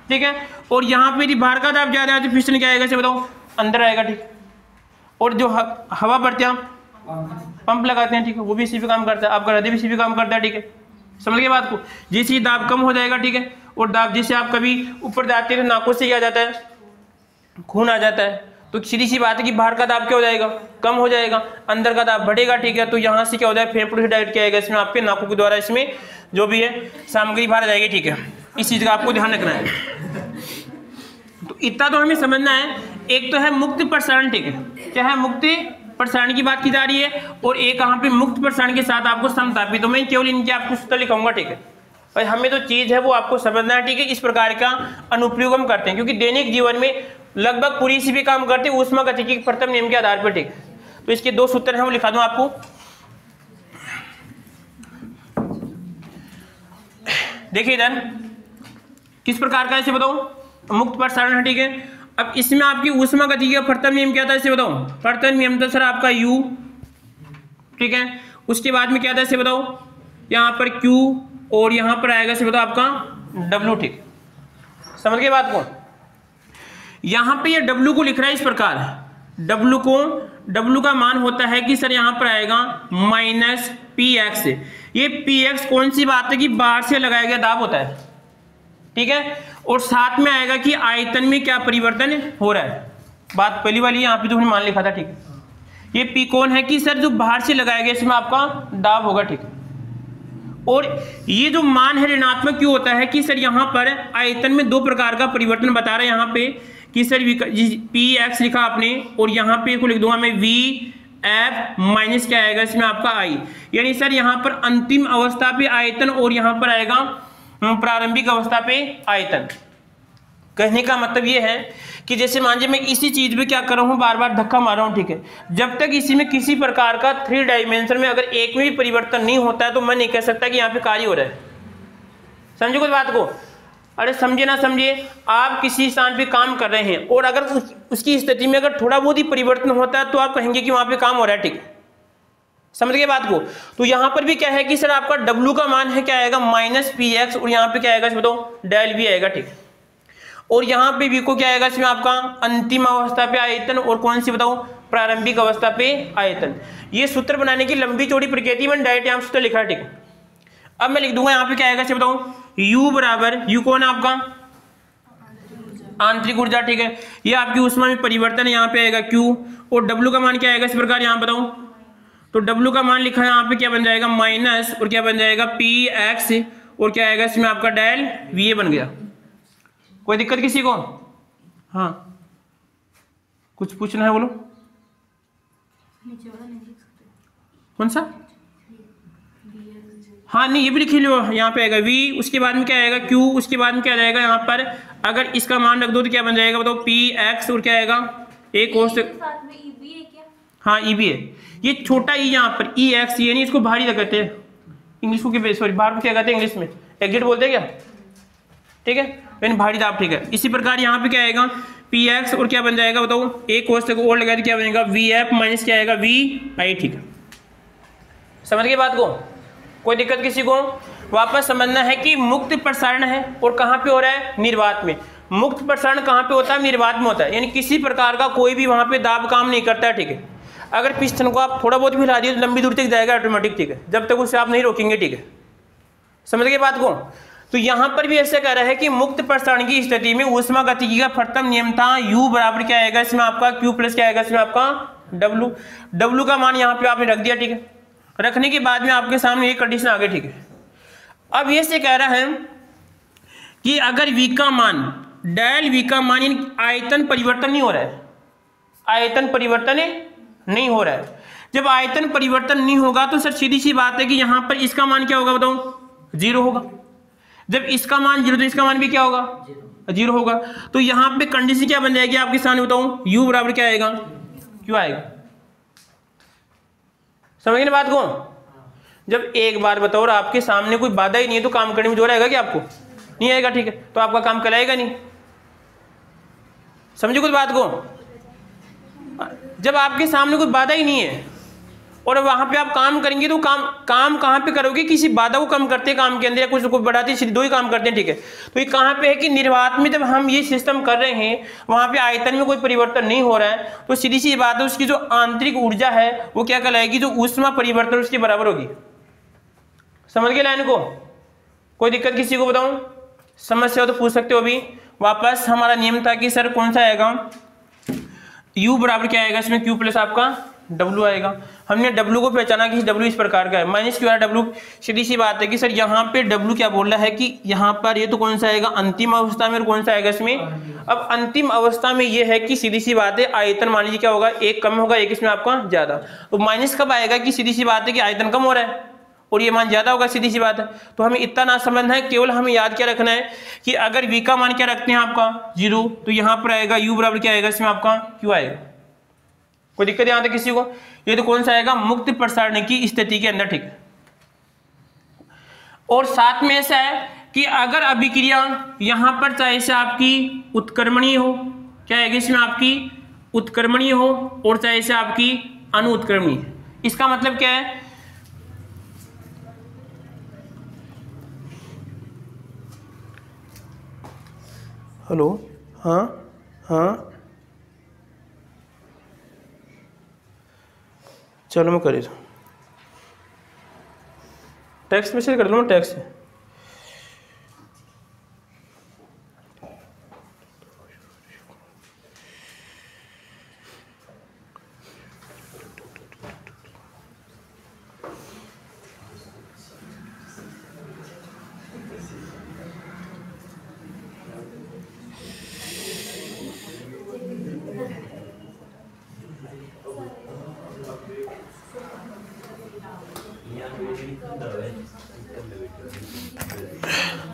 ठीक है। और यहाँ पे यदि बाहर का दाब ज्यादा है तो पिस्टन क्या आएगा, इसे बताओ, अंदर आएगा, ठीक। और जो हवा भरते हैं हम पंप लगाते हैं, ठीक है, वो भी इसी पे काम करता है, आपका हृदय भी इसी पे काम करता है, ठीक है, समझ गए बात को। जैसे दाब कम हो जाएगा, ठीक है, और दाब जैसे आप कभी ऊपर जाते हैं तो नाकों से क्या जाता है, खून आ जाता है, तो सीधी सी बात है कि बाहर का दाब क्या हो जाएगा, कम हो जाएगा, अंदर का दाब बढ़ेगा, ठीक है। तो यहाँ से क्या हो जाएगा, फेफड़ों से डायरेक्ट क्या आएगा, इसमें आपके नाकों के द्वारा इसमें जो भी है सामग्री बाहर जाएगी, ठीक है। इस चीज का आपको ध्यान रखना है। तो इतना तो हमें समझना है। एक तो है मुक्त प्रसारण, ठीक है, क्या है, मुक्त प्रसारण की बात की जा रही है, और एक यहाँ पे मुक्त प्रसारण के साथ आपको समतापी। तो मैं केवल इनके आपको सूत्र लिखाऊंगा, ठीक है, और हमें तो चीज है वो आपको समझना है, ठीक है। इस प्रकार का अनुप्रयोग हम करते हैं, क्योंकि दैनिक जीवन में लगभग पूरी सी भी काम करते हैं ऊष्मा गतिकी के प्रथम नियम के आधार पर, ठीक है। तो इसके दो सूत्र हैं, वो लिखा दूं आपको। देखिए इधर किस प्रकार का, इसे बताओ, मुक्त प्रसारण है, ठीक है। अब इसमें आपकी ऊष्मा गतिकी का प्रथम नियम क्या था, इसे बताओ। प्रथम नियम था सर आपका U, ठीक है। उसके बाद में क्या था, इसे बताओ, यहाँ पर Q, और यहाँ पर आएगा इसे बताओ आपका W, ठीक, समझ गए बात को। यहां पे ये W को लिख रहा है इस प्रकार, W का मान होता है कि सर यहां पर आएगा माइनस px। ये px कौन सी बात है कि बाहर से लगाया गया दाब होता है, ठीक है। और साथ में आएगा कि आयतन में क्या परिवर्तन हो रहा है, बात पहली वाली यहां पे तो हमने मान लिखा था, ठीक है। ये p कौन है कि सर जो बाहर से लगाया गया इसमें आपका दाब होगा, ठीक है। और ये जो मान है ऋणात्मक क्यों होता है कि सर यहां पर आयतन में दो प्रकार का परिवर्तन बता रहे हैं यहां पे कि सर पी एक्स लिखा आपने और यहां पे को लिख दूंगा मैं वी एफ माइनस क्या आएगा इसमें आपका आई, यानी सर यहां पर अंतिम अवस्था पे आयतन और यहां पर आएगा प्रारंभिक अवस्था पे आयतन। कहने का मतलब ये है कि जैसे मान लीजिए मैं इसी चीज पे क्या कर रहा हूं, बार बार धक्का मार रहा हूं, ठीक है। जब तक इसी में किसी प्रकार का 3 डायमेंशन में अगर एक में भी परिवर्तन नहीं होता है तो मैं नहीं कह सकता कि यहाँ पे कार्य हो रहा है। समझो कुछ बात को, अरे समझे ना समझे, आप किसी स्थान पे काम कर रहे हैं और अगर उसकी स्थिति में अगर थोड़ा बहुत ही परिवर्तन होता है तो आप कहेंगे कि वहां पे काम हो रहा है, ठीक है। समझ गए बात को। तो यहां पर भी क्या है कि सर आपका W का मान है क्या आएगा माइनस px और यहाँ पे क्या आएगा बताओ डेल v आएगा, ठीक है। और यहाँ पे v को क्या आएगा इसमें आपका अंतिम अवस्था पे आयतन और कौन सी बताओ प्रारंभिक अवस्था पे आयतन। ये सूत्र बनाने की लंबी चौड़ी प्रकृति में डायरेक्ट यहाँ सूत्र लिखा है, ठीक है। अब मैं लिख दूंगा यहाँ पे क्या आएगा इसे बताओ, U बराबर, U कौन है आपका आंतरिक ऊर्जा, ठीक है। ये आपकी ऊष्मा में परिवर्तन है, यहाँ पे आएगा Q और W का मान क्या आएगा इस प्रकार यहाँ बताओ, तो W का मान लिखा है यहाँ पे क्या बन जाएगा माइनस और क्या बन जाएगा px और क्या आएगा इसमें आपका डेल va बन गया। कोई दिक्कत किसी को? हाँ कुछ पूछना है बोलो। कौन सा? हाँ नहीं ये भी लिख लो, यहाँ पे आएगा v, उसके बाद में क्या आएगा q, उसके बाद में क्या जाएगा यहाँ पर अगर इसका मान रख दो तो क्या बन जाएगा बताओ px और क्या आएगा एक और से, हाँ e भी है, ये छोटा e यहाँ पर ex, ये नहीं इसको भारी कहते हैं इंग्लिश को, सॉरी बाहर को क्या कहते हैं इंग्लिश में एग्जिट बोलते हैं क्या, ठीक है, यानी भारी दाब, ठीक है। इसी प्रकार यहाँ पे क्या आएगा px और क्या बन जाएगा बताओ एक कोस तक और लगा क्या बनेगा vf माइनस क्या आएगा vi, ठीक है। समझ गए बात को, कोई दिक्कत किसी को? वापस समझना है कि मुक्त प्रसारण है और कहाँ पे हो रहा है निर्वात में। मुक्त प्रसारण कहाँ पे होता है निर्वात में होता है, यानी किसी प्रकार का कोई भी वहां पे दाब काम नहीं करता है, ठीक है। अगर पिस्टन को आप थोड़ा बहुत भी हिला दिए तो लंबी दूर तक जाएगा ऑटोमेटिक, ठीक है, जब तक उसे आप नहीं रोकेंगे, ठीक है। समझ गए बात को। तो यहाँ पर भी ऐसा कह रहा है कि मुक्त प्रसारण की स्थिति में ऊष्मा गतिकी का प्रथम नियम था U बराबर क्या आएगा इसमें आपका Q प्लस क्या आएगा इसमें आपका W। W का मान यहाँ पे आपने रख दिया, ठीक है। रखने के बाद में आपके सामने एक कंडीशन आ गई, ठीक है। अब ये से कह रहा है कि अगर V का मान डेल V का मान यानी आयतन परिवर्तन नहीं हो रहा है, आयतन परिवर्तन नहीं हो रहा है। जब आयतन परिवर्तन नहीं होगा तो सर सीधी सी बात है कि यहां पर इसका मान क्या होगा बताओ 0 होगा। जब इसका मान 0 तो इसका मान भी क्या होगा 0 होगा। तो यहां पे कंडीशन क्या बन जाएगी आपके सामने बताऊं U बराबर क्या आएगा Q आएगा। समझ गए बात को। जब एक बार बताओ और आपके सामने कोई बाधा ही नहीं है तो काम करने में जोर आएगा क्या आपको? नहीं आएगा, ठीक है, तो आपका काम कराएगा नहीं। समझो कुछ बात को। जब आपके सामने कोई बाधा ही नहीं है और वहां पे आप काम करेंगे तो काम कहां पे करोगे? किसी बाधा को कम करते काम के अंदर या कुछ बढ़ाते, सिर्फ दो ही काम करते हैं, ठीक है। तो ये कहां पे है कि निर्वात में जब हम ये सिस्टम कर रहे हैं वहां पे आयतन में कोई परिवर्तन नहीं हो रहा है तो सीधी सी बात है उसकी जो आंतरिक ऊर्जा है वो क्या कहलाएगी, जो ऊष्मा परिवर्तन उसके बराबर होगी। समझ गए लाइन को? कोई दिक्कत किसी को बताऊं? समस्या हो तो पूछ सकते हो। अभी वापस हमारा नियम था कि सर कौन सा आएगा U बराबर क्या आएगा इसमें Q प्लस आपका W आएगा। हमने W को पहचाना कि W इस प्रकार का है, माइनस क्यों है W। सीधी सी बात है कि सर यहाँ पे W क्या बोल रहा है कि यहाँ पर ये तो कौन सा आएगा अंतिम अवस्था में और कौन सा आएगा इसमें। अब अंतिम अवस्था में ये है कि सीधी सी बात है आयतन मान लीजिए क्या होगा एक कम होगा एक इसमें आपका ज्यादा। तो माइनस कब आएगा कि सीधी सी बात है कि आयतन कम हो रहा है और ये मान ज्यादा होगा, सीधी सी बात है। तो हमें इतना ना समझना है, केवल हमें याद क्या रखना है कि अगर V का मान क्या रखते हैं आपका 0 तो यहाँ पर आएगा U बराबर क्या आएगा इसमें आपका Q आएगा। कोई दिक्कत यहाँ तक किसी को? ये तो कौन सा आएगा मुक्त प्रसारण की स्थिति के अंदर, ठीक है। और साथ में ऐसा है कि अगर अभिक्रिया यहाँ पर चाहे से आपकी उत्क्रमणीय हो, क्या आएगी इसमें आपकी उत्क्रमणीय हो, और चाहे से आपकी अनुत्क्रमणीय। इसका मतलब क्या है, हेलो, हाँ हाँ, चलो मैं कर दूँ, टेक्स्ट मैसेज कर दूँ, टेक्स्ट।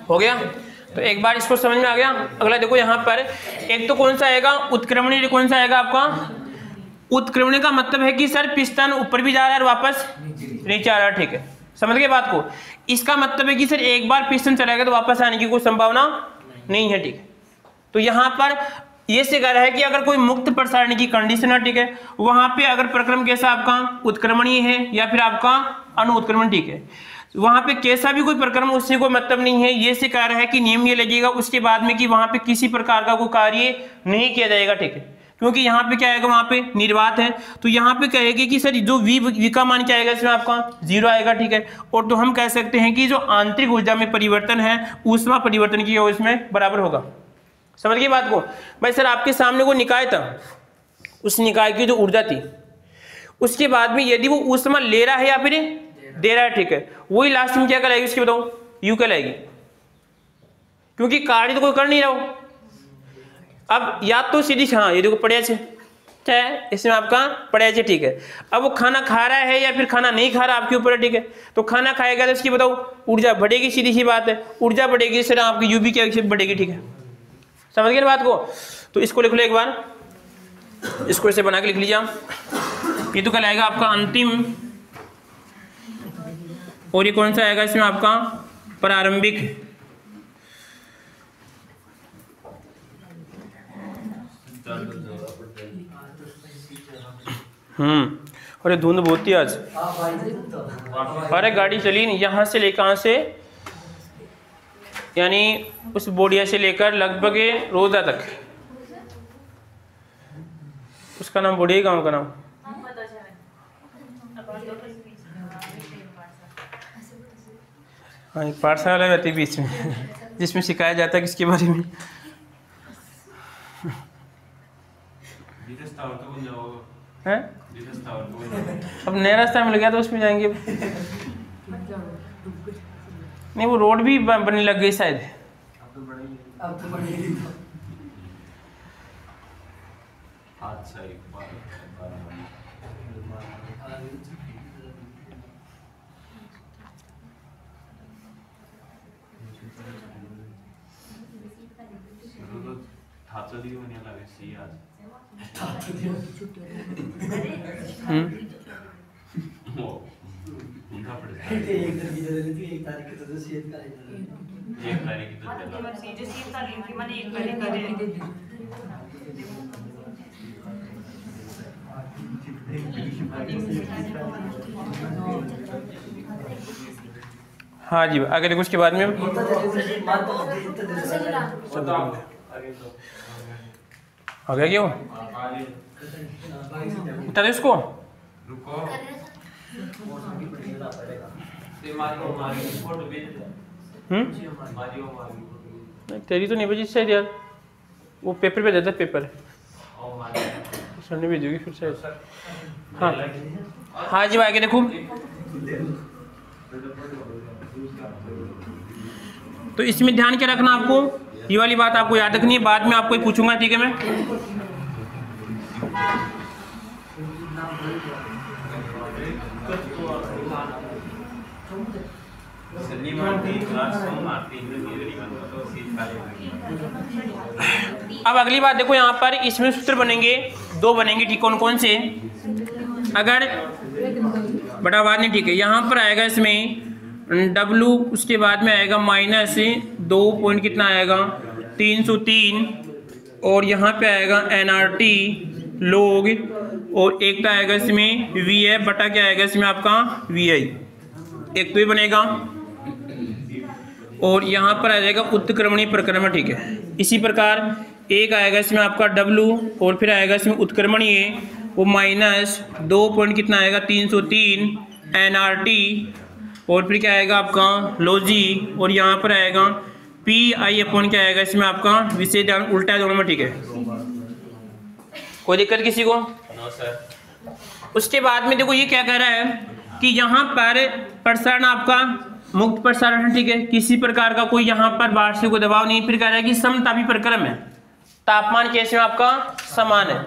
हो गया? तो एक बार इसको समझ में आ गया। अगला देखो यहाँ पर, एक तो कौन सा आएगा उत्क्रमणी, कौन सा आएगा आपका उत्क्रमणी का मतलब है कि सर पिस्टन ऊपर भी जा रहा है और वापस नीचे आ रहा है, ठीक है, समझ गए बात को। इसका मतलब है कि सर एक बार पिस्टन चलाएगा तो वापस आने की कोई संभावना नहीं है, ठीक है। तो यहाँ पर ये सिखा रहा है कि अगर कोई मुक्त प्रसारण की कंडीशन है, ठीक है, वहां पे अगर प्रक्रम कैसा आपका उत्क्रमणीय है या फिर आपका अनुत्क्रमण, ठीक है, वहां पे कैसा भी कोई प्रक्रम उससे कोई मतलब नहीं है। ये सिखा रहा है कि नियम ये लगेगा उसके बाद में कि वहां पे किसी प्रकार का कोई कार्य नहीं किया जाएगा, ठीक है, क्योंकि यहाँ पे क्या आएगा, वहां पे निर्वात है, तो यहाँ पे कहेगी कि सर जो वी का मान क्या आएगा, इसमें आपका 0 आएगा, ठीक है। और तो हम कह सकते हैं कि जो आंतरिक ऊर्जा में परिवर्तन है ऊष्मा परिवर्तन की इसमें बराबर होगा। समझ गए बात को भाई? सर आपके सामने वो निकाय था, उस निकाय की जो ऊर्जा थी उसके बाद में यदि वो ऊष्मा ले रहा है या फिर दे रहा है, ठीक है, वही लास्ट में क्या कहलाएगी उसकी बताओ, यू कहलाएगी, क्योंकि कार्य तो कोई कर नहीं रहा हो। अब या तो सीधी, हाँ ये देखो पड़े क्या है इसमें आपका पड़े, ठीक है। अब वो खाना खा रहा है या फिर खाना नहीं खा रहा आपके ऊपर है, ठीक है। तो खाना खाएगा तो इसकी बताओ ऊर्जा बढ़ेगी, सीधी सी बात है, ऊर्जा बढ़ेगी सर आपकी यू भी क्या बढ़ेगी, ठीक है, समझ गए बात को। तो इसको लिख लो एक बार, इसको ऐसे बना के लिख लीजिए। ये तो कहलाएगा आपका अंतिम, और ये कौन सा आएगा इसमें आपका प्रारंभिक। अरे धुंध बहुत थी आज, अरे गाड़ी चली नहीं, यहाँ से लेकर कहाँ से, यानी उस बोडिया से लेकर लगभग रोजा तक। उसका नाम बोडिया गांव का नाम, हाँ एक पाठशाला रहती बीच में जिसमें सिखाया जाता है किसके बारे में। हैं? अब नया रास्ता मिल गया तो उसमें जाएंगे। नहीं वो रोड भी बनने लग गई शायद। हाँ जी आगे देखो उसके बाद में आ गया क्यों बता दे उसको। तेरी तो नहीं बजी शायद यार, वो पेपर पे देता पेपर सर ने भेजोगी फिर शायद। हाँ हाँ जी आगे देखो। तो इसमें ध्यान क्या रखना आपको, ये वाली बात आपको याद रखनी है, बाद में आपको पूछूंगा, ठीक है। मैं अब अगली बात देखो, यहाँ पर इसमें सूत्र बनेंगे, दो बनेंगे, ठीक, कौन कौन से। अगर बड़ा बात नहीं, ठीक है, यहाँ पर आएगा इसमें W, उसके बाद में आएगा -2 पॉइंट कितना आएगा 303, और यहाँ पे आएगा nRT log, और एक तो आएगा इसमें VF बटा क्या आएगा इसमें आपका VI, एक तो ये बनेगा। और यहाँ पर आ जाएगा उत्क्रमणीय प्रक्रमण, ठीक है। इसी प्रकार एक आएगा इसमें आपका W और फिर आएगा इसमें उत्क्रमणीय, वो माइनस 2 पॉइंट कितना आएगा 303 NRT, और फिर क्या आएगा आपका लॉजी, और यहाँ पर आएगा PI अपॉन क्या आएगा इसमें आपका विशेष उल्टा है दोनों में, ठीक है। कोई दिक्कत किसी को? No sir. उसके बाद में देखो ये क्या कह रहा है कि यहाँ पर प्रसारण आपका मुक्त प्रसारण है, ठीक है। किसी प्रकार का कोई यहाँ पर बाहर से कोई दबाव नहीं। फिर कह रहा है कि समतापी प्रक्रम है, तापमान कैसे में आपका समान है।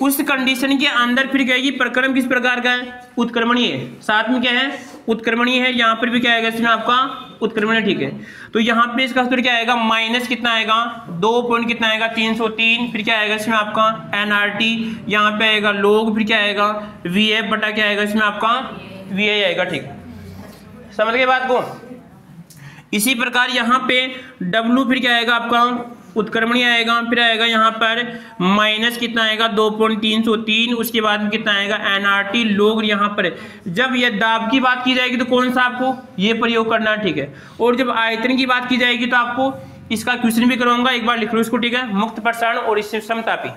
उस कंडीशन के अंदर फिर कहेगी प्रक्रम किस प्रकार का है, उत्क्रमणीय है। साथ में क्या है, उत्क्रमणीय है। यहाँ पर भी क्या आएगा इसमें आपका उत्क्रमणीय, ठीक है। तो यहाँ पे इसका सूत्र क्या आएगा, माइनस कितना आएगा 2 पॉइंट कितना आएगा 303, फिर क्या आएगा इसमें आपका NRT, यहाँ पे आएगा लोग, फिर क्या आएगा VF बटा क्या आएगा इसमें आपका VI आएगा, ठीक। समझ गए बात को? इसी प्रकार यहाँ पे W फिर क्या आएगा आपका उत्क्रमणीय आएगा, फिर आएगा यहाँ पर माइनस कितना आएगा 2.303, उसके बाद में कितना आएगा NRT लोग। यहाँ पर जब ये दाब की बात की जाएगी तो कौन सा आपको ये प्रयोग करना है, ठीक है। और जब आयतन की बात की जाएगी तो आपको इसका क्वेश्चन भी करवाऊंगा, एक बार लिख लो इसको, ठीक है। मुक्त प्रसारण और इसमें समतापी,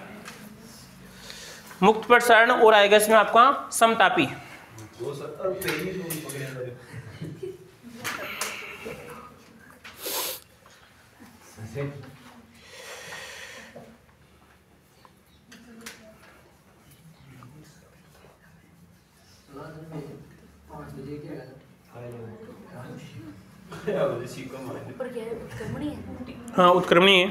मुक्त प्रसारण और आएगा इसमें आपका समतापी। हाँ उत्क्रमणीय है।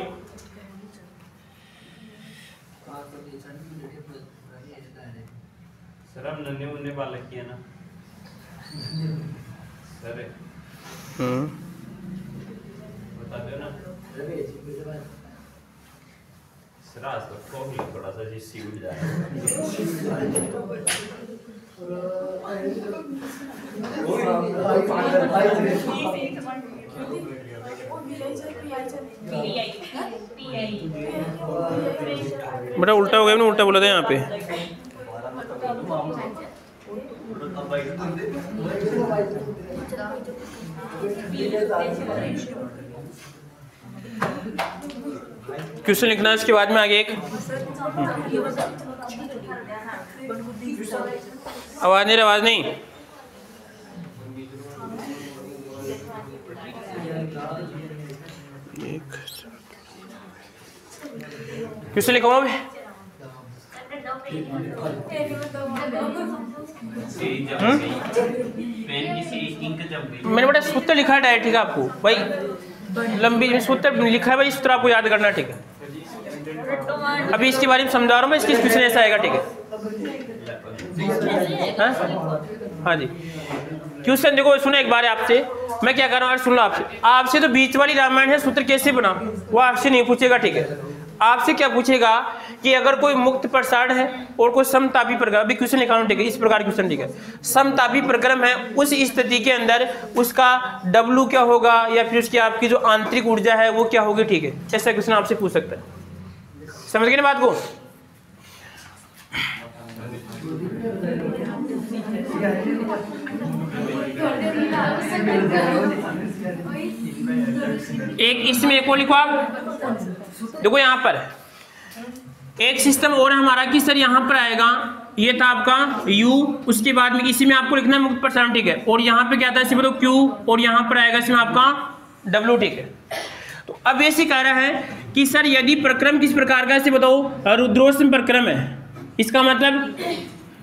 सर हम नन्हे मुन्ने बालक किया ना सर, बता दो ना सर, आज तो कॉफी थोड़ा सा जिससे उठ बेटा उल्टा हो गया ना, उल्टा बोला था यहाँ पे। क्वेश्चन लिखना है इसके बाद में आगे एक आवाज नहीं, आवाज नहीं। क्वेश्चन लिखा हुआ मैंने बेटा सूत्र लिखा है डायरेक्ट, ठीक है। आपको भाई लंबी सूत्र लिखा है भाई, सूत्र आपको याद करना, ठीक है। अभी इसके बारे में समझा रहा हूँ मैं, इसकी क्वेश्चन ऐसा आएगा, ठीक है। हाँ जी, क्वेश्चन देखो सुनो एक बार आपसे, मैं क्या कर रहा हूँ सुन लो। आपसे तो बीच वाली रामायण है, सूत्र कैसे बना वो आपसे नहीं पूछेगा, ठीक है। आपसे क्या पूछेगा कि अगर कोई मुक्त प्रसारण है और कोई समतापी प्रक्रम, अभी क्वेश्चन निकालो, ठीक है। इस प्रकार क्वेश्चन, ठीक है। समतापी प्रक्रम है, उस स्थिति के अंदर उसका W क्या होगा या फिर उसकी आपकी जो आंतरिक ऊर्जा है वो क्या होगी, ठीक है। ऐसा क्वेश्चन आपसे पूछ सकता है। समझ गए ना बात को? एक इसमें एक और लिखो आप, देखो यहाँ पर एक सिस्टम और है हमारा कि सर यहाँ पर आएगा, ये था आपका U, उसके बाद में इसी में आपको लिखना है मुक्त प्रसारण, ठीक है। और यहाँ पे क्या था इसमें तो Q, और यहाँ पर आएगा इसमें आपका W, ठीक है। तो अब ऐसे कह रहा है कि सर यदि प्रक्रम किस प्रकार का, इसे बताओ रुद्रोष्म प्रक्रम है, इसका मतलब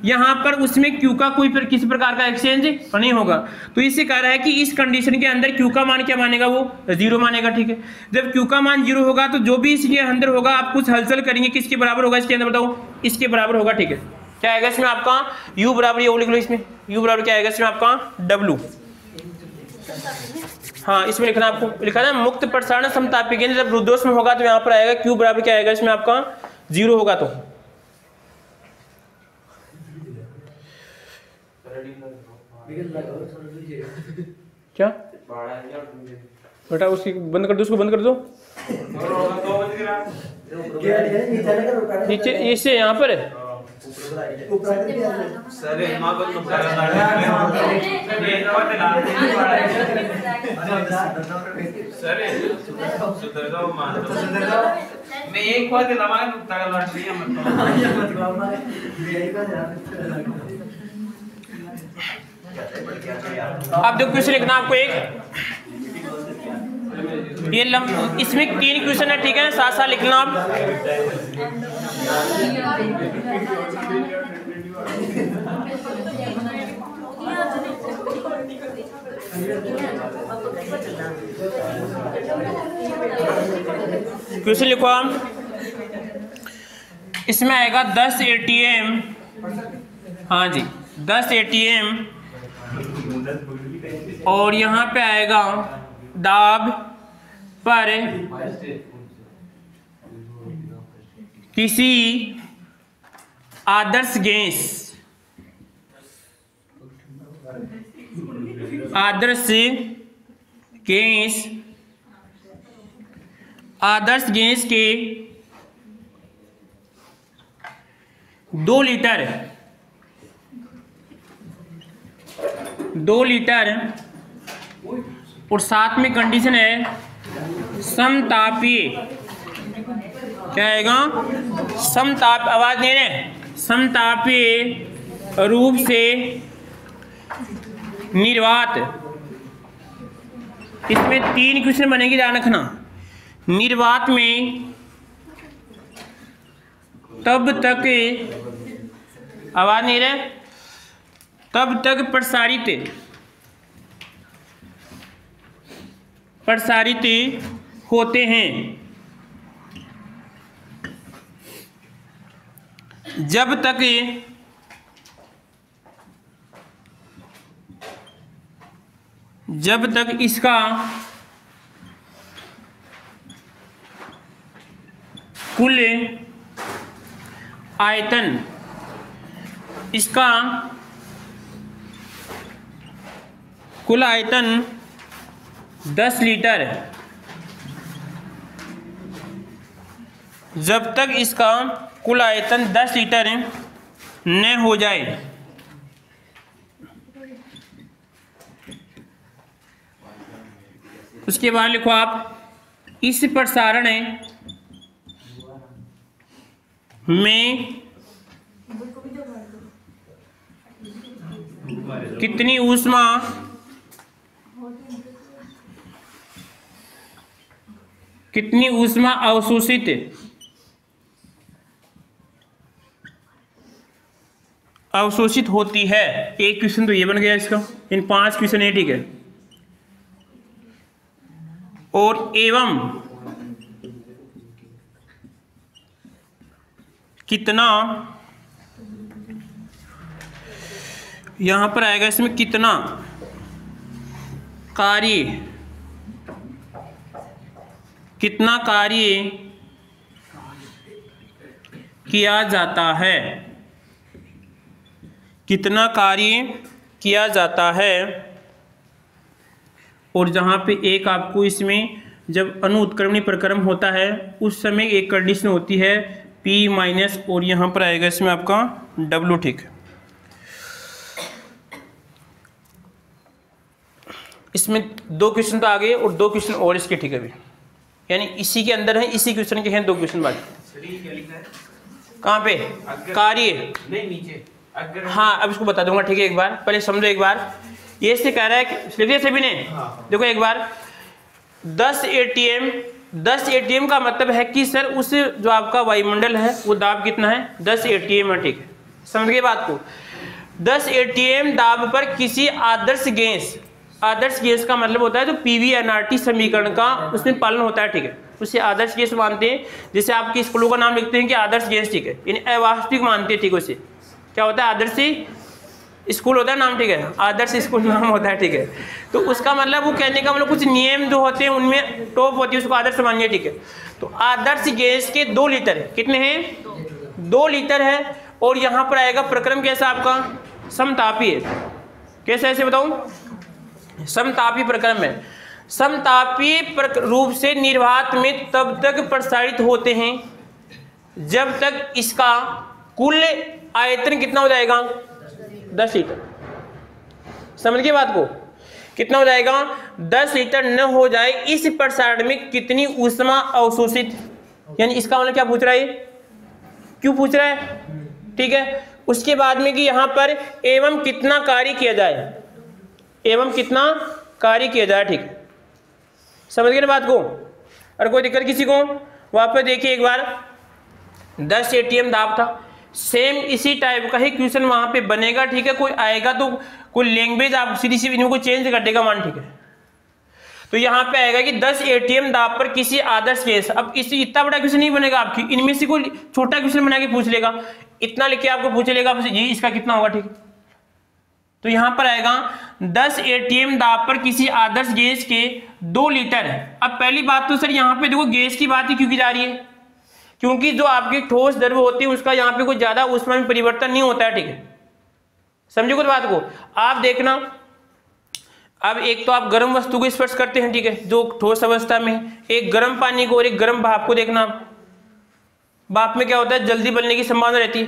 यहाँ पर उसमें Q का कोई किसी प्रकार का एक्सचेंज नहीं होगा। तो इससे कह रहा है कि इस कंडीशन के अंदर Q का मान क्या मानेगा, वो 0 मानेगा, ठीक है। जब Q का मान 0 होगा तो जो भी इसके अंदर होगा आप कुछ हलचल करेंगे, किसके बराबर होगा इसके अंदर, बताओ इसके बराबर होगा, ठीक है। क्या आएगा इसमें आपका U बराबर, ये लिख लो इसमें, U बराबर क्या आएगा इसमें आपका W। हाँ इसमें लिखना, आपको लिखा था मुक्त प्रसारण समतापी केंद्र जब रुद्रोष्म होगा तो यहाँ पर आएगा Q बराबर क्या आएगा इसमें आपका 0 होगा। तो क्या बेटा उसकी बंद कर दो, उसको बंद कर दो नीचे, इससे यहाँ पर है। सर मां को नुकसान सर सुधर जाओ मान मैं एक बार दिलावा नुकसान लौट रही है अब जो क्वेश्चन लिखना आपको एक ये इसमें 3 क्वेश्चन है, ठीक है, साथ साथ लिखना आप। क्वेश्चन लिखो आप। इसमें आएगा 10 ATM, हाँ जी 10 ATM, और यहाँ पे आएगा दाब पर किसी आदर्श गैस के 2 लीटर और साथ में कंडीशन है समतापीय, क्या आएगा, समताप, आवाज नहीं रहे, समतापीय रूप से निर्वात। इसमें 3 क्वेश्चन बनेगी, ध्यान रखना। निर्वात में तब तक, आवाज नहीं रहे, तब तक प्रसारित होते हैं जब तक इसका कुल आयतन 10 लीटर, जब तक इसका कुल आयतन 10 लीटर न हो जाए। उसके बाद लिखो आप, इस प्रसारण में कितनी ऊष्मा अवशोषित होती है। एक क्वेश्चन तो ये बन गया इसका, इन 5 क्वेश्चन है, ठीक है। और एवं कितना, यहां पर आएगा इसमें कितना कार्य किया जाता है, और जहां पे एक आपको इसमें जब अनुत्क्रमणीय प्रक्रम होता है उस समय एक कंडीशन होती है P माइनस, और यहां पर आएगा इसमें आपका W, ठीक है। इसमें 2 क्वेश्चन तो आ गए और 2 क्वेश्चन और इसके, ठीक है भी, यानी इसी के अंदर है, इसी क्वेश्चन के हैं 2 क्वेश्चन बाकी। कहाँ पे कार्य नहीं नीचे अगर, हाँ अब इसको बता दूंगा, ठीक है। एक बार पहले समझो, एक बार ये से कह रहा है कि लिखिए सभी ने, देखो एक बार 10 ATM का मतलब है कि सर उस जो आपका वायुमंडल है वो दाब कितना है, 10 ATM है, ठीक है। समझ गए बात को। 10 ATM दाब पर किसी आदर्श गैस का मतलब होता है जो PV-nRT समीकरण का उसमें पालन होता है, ठीक है, उसे आदर्श गैस मानते हैं। जैसे आपके स्कूलों का नाम लिखते हैं कि आदर्श गैस, ठीक है, यानी अवास्तविक मानते हैं, ठीक है। उसे क्या होता है, आदर्श स्कूल होता है नाम, ठीक है, आदर्श स्कूल नाम होता है, ठीक है। तो उसका मतलब वो कहने का मतलब कुछ नियम जो होते हैं उनमें टॉप होती है, उसको आदर्श मानिए, ठीक है। तो आदर्श गैस के 2 लीटर है, कितने हैं, 2 लीटर है। और यहाँ पर आएगा प्रक्रम कैसा आपका, समतापीय। कैसे ऐसे बताऊं, समतापी प्रक्रम है। समतापी रूप से निर्वात में तब तक प्रसारित होते हैं जब तक इसका कुल आयतन कितना हो जाएगा 10 लीटर। समझ गए बात को, कितना हो जाएगा 10 लीटर न हो जाए इस प्रसारण में कितनी ऊष्मा अवशोषित, यानी इसका मतलब क्या पूछ रहा है, क्यों पूछ रहा है, ठीक है। उसके बाद में कि यहां पर एवं कितना कार्य किया जाए, एवं कितना कार्य किया जाए, ठीक है। समझ गए ना बात को। और कोई दिक्कत किसी को, वहां पर देखिए एक बार 10 ATM दाब था, सेम इसी टाइप का ही क्वेश्चन वहां पे बनेगा, ठीक है। कोई आएगा तो कोई लैंग्वेज आप सीधी सी इनको चेंज कर देगा मान, ठीक है। तो यहाँ पे आएगा कि 10 ATM दाब पर किसी आदर्श गैस, अब इससे इतना बड़ा क्वेश्चन नहीं बनेगा आपकी, इनमें से कोई छोटा क्वेश्चन बना के पूछ लेगा, इतना लिख के आपको पूछ लेगा ये इसका कितना होगा, ठीक है। तो यहाँ पर आएगा 10 ATM दाब पर किसी आदर्श गैस के 2 लीटर है। अब पहली बात तो सर यहाँ पे देखो गैस की बात ही क्यों की जा रही है, क्योंकि जो आपकी ठोस द्रव्य होती है उसका यहाँ पे कोई ज्यादा ऊष्मा में परिवर्तन नहीं होता है, ठीक है। समझो कुछ बात को। आप देखना, अब एक तो आप गर्म वस्तु को स्पर्श करते हैं, ठीक है, जो ठोस अवस्था में, एक गर्म पानी को और एक गर्म भाप को देखना। भाप में क्या होता है, जल्दी बनने की संभावना रहती है,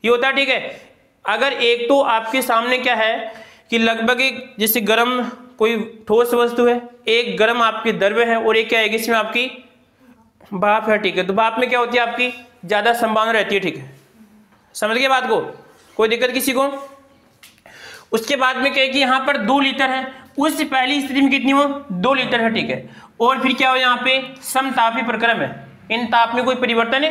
ये होता है, ठीक है। अगर एक तो आपके सामने क्या है कि लगभग एक जैसे गर्म कोई ठोस वस्तु है, एक गर्म आपकी द्रव्य है और एक क्या है इसमें आपकी भाप है, ठीक है। तो भाप में क्या होती है आपकी ज्यादा संभावना रहती है, ठीक है। समझ गए बात को, कोई दिक्कत किसी को। उसके बाद में क्या है कि यहाँ पर 2 लीटर है, उस पहली स्थिति में कितनी हो 2 लीटर है, ठीक है। और फिर क्या हो यहाँ पे समतापी प्रक्रम है, इन ताप में कोई परिवर्तन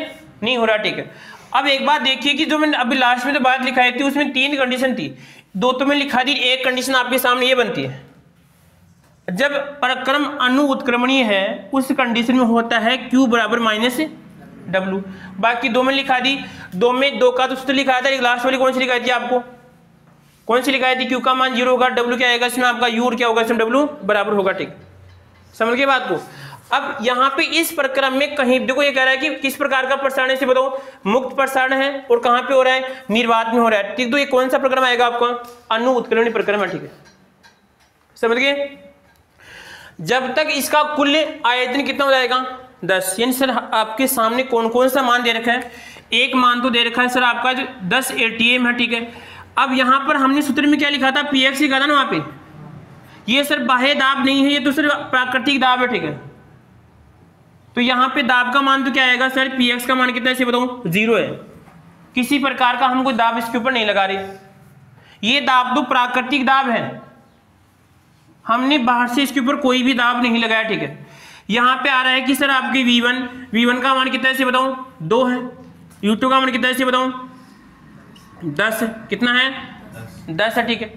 नहीं हो रहा, ठीक है। अब एक बात देखिए कि जो मैंने अभी लास्ट में जो बात लिखाई थी उसमें 3 कंडीशन थी, 2 तो मैंने लिखा दी, एक कंडीशन आपके सामने ये बनती है, जब प्रक्रम अणु उत्क्रमणीय है उस कंडीशन में होता है Q बराबर -W। बाकी 2 में लिखा दी, 2 में 2 का तो सूत्र लिखा था, लास्ट वाली कौन सी लिखाई थी आपको, कौन सी लिखाई थी, Q का मान 0 होगा, W क्या आएगा इसमें आपका U, और क्या होगा इसमें W बराबर होगा, ठीक। समझ गए बात को। अब यहाँ पे इस प्रक्रम में कहीं देखो ये कह रहा है कि किस प्रकार का प्रसारण है, इसे बताओ, मुक्त प्रसारण है और कहाँ पे हो रहा है, निर्वात में हो रहा है, ठीक। तो ये कौन सा प्रक्रम आएगा आपका, अणु उत्क्रमणीय प्रक्रम है, ठीक है। समझ गए। जब तक इसका कुल आयतन कितना हो जाएगा 10, यानी सर आपके सामने कौन कौन सा मान दे रखा है, एक मान तो दे रखा है सर आपका जो 10 ATM है, ठीक है। अब यहाँ पर हमने सूत्र में क्या लिखा था, PX लिखा था ना वहां पे, ये सर बाह्य दाब नहीं है, ये तो सर प्राकृतिक दाब है, ठीक है। तो यहाँ पे दाब का मान तो क्या आएगा सर, PX का मान कितना है इसे बताओ 0 है, किसी प्रकार का हम कोई दाब इसके ऊपर नहीं लगा रहे, ये दाब तो प्राकृतिक दाब है, हमने बाहर से इसके ऊपर कोई भी दाब नहीं लगाया, ठीक है। यहाँ पे आ रहा है कि सर आपकी V1 का मान कितना है इसे बताओ 2 है, U2 का मान कितना है इसे बताओ 10 है, कितना है 10 है, ठीक है।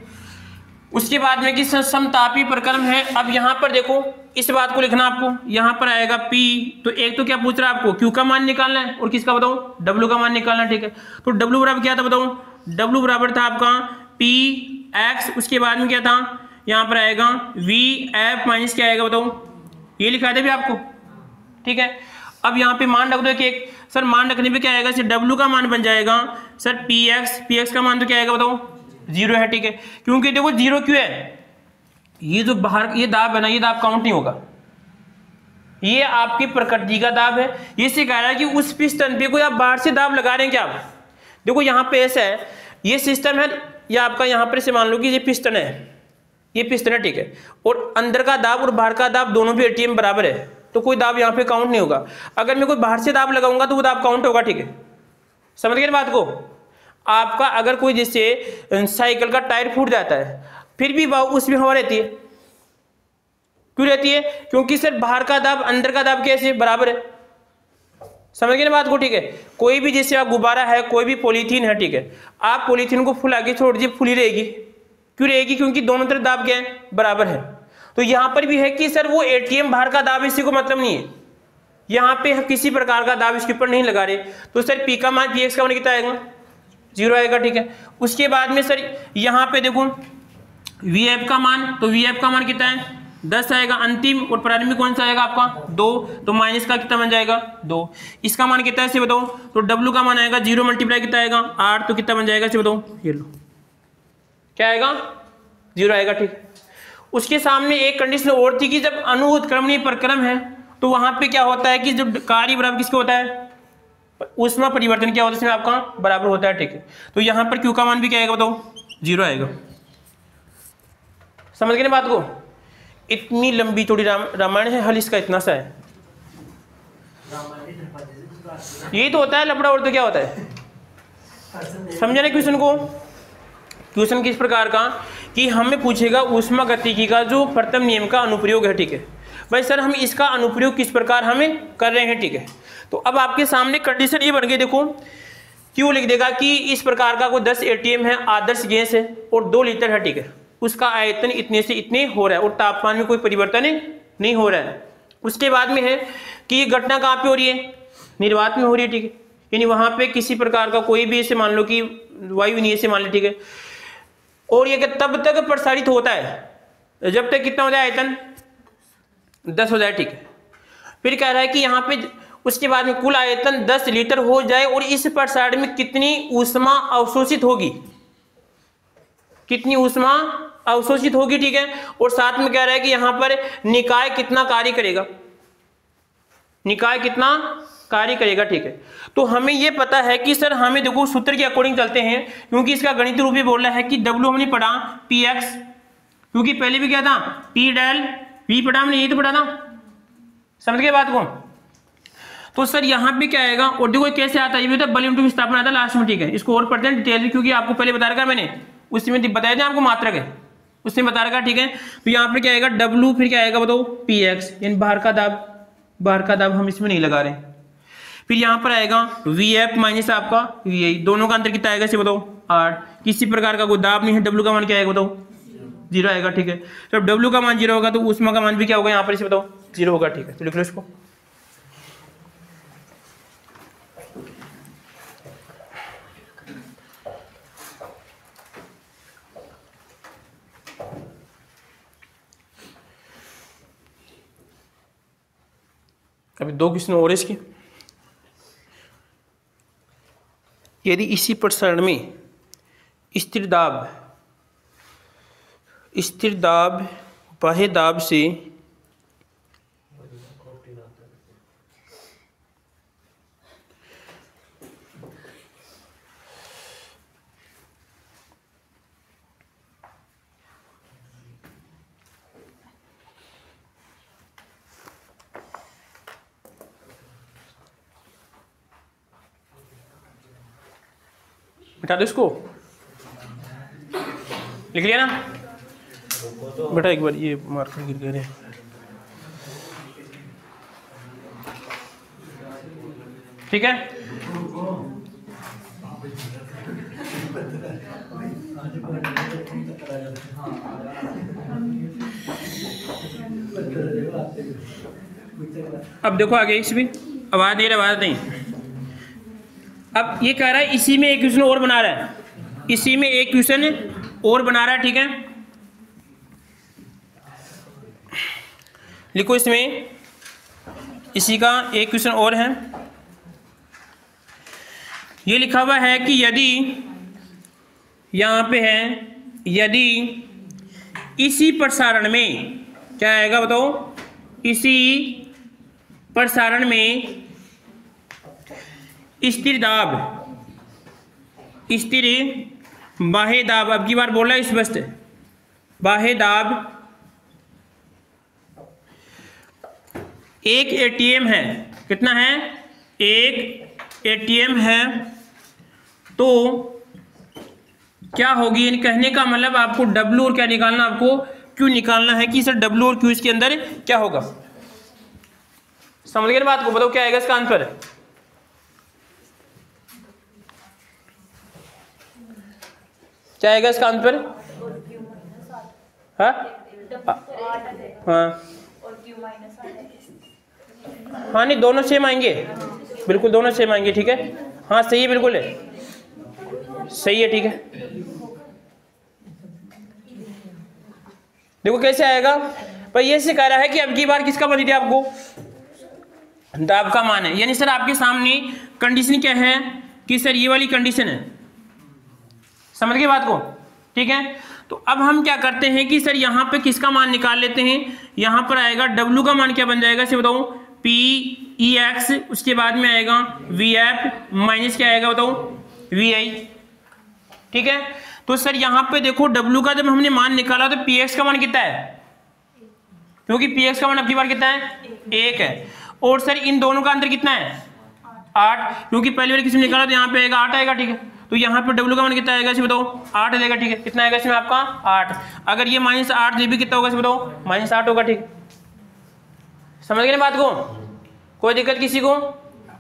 उसके बाद में कि समतापी प्रक्रम है। अब यहाँ पर देखो इस बात को लिखना आपको, यहाँ पर आएगा P, तो एक तो क्या पूछ रहा है आपको Q का मान निकालना है और किसका बताओ W का मान निकालना है, ठीक है। तो W बराबर क्या था बताओ, W बराबर था आपका PX, उसके बाद में क्या था यहाँ पर आएगा VF माइनस क्या आएगा बताओ, ये लिखा दे भी आपको, ठीक है। अब यहाँ पे मान रख दो कि एक सर मान रखने पे क्या आएगा, सर W का मान बन जाएगा सर PX का मान तो क्या आएगा बताओ 0 है, ठीक है। क्योंकि देखो 0 क्यों है, ये जो बाहर ये दाब है ना, ये दाब काउंट नहीं होगा, ये आपकी प्रकृति का दाब है। ये सिखा रहा है कि उस पिस्टन पे कोई आप बाहर से दाब लगा रहे हैं क्या आप, देखो यहाँ पे ऐसा है, ये सिस्टम है, या आपका यहाँ पर से मान लो कि ये पिस्टन है, ये पिस्टन है, ठीक है, और अंदर का दाब और बाहर का दाब दोनों भी ATM बराबर है, तो कोई दाब यहाँ पे काउंट नहीं होगा। अगर मैं कोई बाहर से दाब लगाऊंगा तो वो दाब काउंट होगा, ठीक है। समझ गए बात को। आपका अगर कोई जैसे साइकिल का टायर फूट जाता है फिर भी उसमें हवा रहती है, क्यों रहती है, क्योंकि सर बाहर का दाब अंदर का दाब कैसे बराबर है। समझ गए ना बात को, ठीक है। कोई भी जैसे आप गुब्बारा है, कोई भी पॉलीथीन है, ठीक है, आप पॉलीथीन को फुला के छोड़ दीजिए, फुली रहेगी, क्यों रहेगी, क्योंकि दोनों तरफ दाब क्या है बराबर है। तो यहां पर भी है कि सर वो ATM बाहर का दाब इसी को मतलब नहीं है, यहां पे किसी प्रकार का दाब इसके ऊपर नहीं लगा रहे, तो सर P का मान PX का मान कितना आएगा 0 आएगा, ठीक है। उसके बाद में सर यहाँ पे देखो VF का मान, तो VF का मान कितना है 10 आएगा अंतिम, और प्रारंभिक कौन सा आएगा आपका 2, तो माइनस का कितना बन जाएगा 2। इसका मान कितना है इसे बताओ, तो W का मान आएगा 0 मल्टीप्लाई कितना आएगा 8, तो कितना बन जाएगा इसे बताओ, ये लो क्या आएगा 0 आएगा, ठीक। उसके सामने एक कंडीशन और थी कि जब अणु उत्क्रमणीय प्रक्रम है तो वहां पे क्या होता है कि जो कार्य बराबर किसके होता है ऊष्मा परिवर्तन क्या होता है इसमें आपका बराबर होता है, ठीक है। तो यहाँ पर क्यू का मान भी क्या आएगा बताओ, 0 आएगा। समझ गए ना बात को? इतनी लंबी चौड़ी रामायण है, हल इसका इतना सा है। यही तो होता है लफड़ा, और तो क्या होता है? समझे ना क्वेश्चन को? क्वेश्चन किस प्रकार का कि हमें पूछेगा ऊष्मा गतिकी का जो प्रथम नियम का अनुप्रयोग है, ठीक है भाई सर, हम इसका अनुप्रयोग किस प्रकार हमें कर रहे हैं, ठीक है। तो अब आपके सामने कंडीशन ये बन गई, देखो क्यों लिख देगा कि इस प्रकार का कोई 10 एटीएम है, आदर्श गैस है और 2 लीटर है, ठीक है। उसका आयतन इतने से इतने हो रहा है और तापमान में कोई परिवर्तन नहीं हो रहा है। उसके बाद में है कि ये घटना कहाँ पे हो रही है, निर्वात में हो रही है, ठीक है। यानी वहां पे किसी प्रकार का कोई भी ऐसे मान लो कि वायु नहीं ऐसे मान लो, ठीक है। और ये तब तक प्रसारित होता है जब तक कितना हो जाए आयतन 10 हो जाए, ठीक है। फिर कह रहा है कि यहाँ पे उसके बाद में कुल आयतन 10 लीटर हो जाए और इस प्रसारण में कितनी ऊष्मा अवशोषित होगी, कितनी ऊष्मा अवशोषित होगी, ठीक है। और साथ में कह रहा है कि यहाँ पर निकाय कितना कार्य करेगा, निकाय कितना कार्य करेगा, ठीक है। तो हमें ये पता है कि सर हमें देखो सूत्र के अकॉर्डिंग चलते हैं, क्योंकि इसका गणित रूप में बोल रहा है कि W हमने पढ़ा px, क्योंकि पहले भी क्या था p डेल v पढ़ा हमने, यही तो पढ़ा था। समझ गए बात को? तो सर यहाँ पे क्या आएगा, और देखो कैसे आता है, ये भी बल इंटू विस्थापन आता है लास्ट में, ठीक है। इसको और पढ़ते हैं डिटेल में, क्योंकि आपको पहले बता रखा मैंने, उसमें बताया था आपको मात्रक है, उसमें बता रखा, ठीक है। तो यहाँ पे क्या आएगा W, फिर क्या आएगा बताओ px, यानी बाहर का दाब हम इसमें नहीं लगा रहे। फिर यहाँ पर आएगा Vf माइनस आपका Vi, दोनों का अंतर कितना आएगा इसे बताओ 8। किसी प्रकार का कोई दाब नहीं है, W का मान क्या आएगा बताओ 0 आएगा, ठीक है। तो अब W का मान 0 होगा तो ऊष्मा का मान भी क्या होगा यहाँ पर इसे बताओ 0 होगा, ठीक है। तो लिख लो इसको। अभी 2 क्वेश्चन और इसकी। यदि इसी प्रसारण में स्थिर दाब बाह्य दाब से बिठा दो इसको, लिख लिया ना बेटा, एक बार ये मार्कर गिर गए। ठीक है, अब देखो आगे इसमें आवाज दे रहा, आवाज नहीं। अब ये कह रहा है इसी में एक क्वेश्चन और बना रहा है, इसी में एक क्वेश्चन और बना रहा है, ठीक है। लिखो इसमें इसी का एक क्वेश्चन और है। ये लिखा हुआ है कि यदि यहाँ पे है, यदि इसी प्रसारण में क्या आएगा बताओ, इसी प्रसारण में स्थिर दाब, स्थिर बाह्य दाब, अब की बार बोल रहा है स्पष्ट, बाह्य दाब 1 एटीएम है। कितना है? 1 एटीएम है। तो क्या होगी, यानी कहने का मतलब आपको W और क्या निकालना, आपको Q निकालना है कि सर W और Q इसके अंदर क्या होगा। समझ गए ना बात को? बताओ क्या आएगा इसका आंसर। क्या आएगा इसका आंसर? हाँ हाँ हाँ, नहीं दोनों सेम आएंगे, बिल्कुल दोनों सेम आएंगे, ठीक है। हाँ सही है, बिल्कुल है, सही है, ठीक है। देखो कैसे आएगा पर ये से कह रहा है कि अब की बार किसका बता दिया आपको, दाब का मान है। यानी सर आपके सामने कंडीशन क्या है कि सर ये वाली कंडीशन है, समझ गए बात को, ठीक है। तो अब हम क्या करते हैं कि सर यहाँ पे किसका मान निकाल लेते हैं। यहाँ पर आएगा W का मान क्या बन जाएगा इसे बताऊं, पी ई एक्स, उसके बाद में आएगा वी एफ माइनस क्या आएगा बताओ वी आई। ठीक है, तो सर यहाँ पे देखो डब्ल्यू का जब हमने मान निकाला तो पी एक्स का मान कितना है, क्योंकि पी एक्स का मान अपनी बार कितना है 1 है, और सर इन दोनों का अंतर कितना है 8, क्योंकि पहली बार किसी निकाला तो यहाँ पे आएगा 8 आएगा। ठीक है, तो यहाँ पे डब्ल्यू का मान कितना आएगा इसे बताओ 8 आएगा। ठीक है, कितना आएगा इसमें आपका 8, अगर ये -8 ये भी कितना होगा इसे बताओ -8 होगा। ठीक, समझ गए ना बात को, कोई दिक्कत किसी को?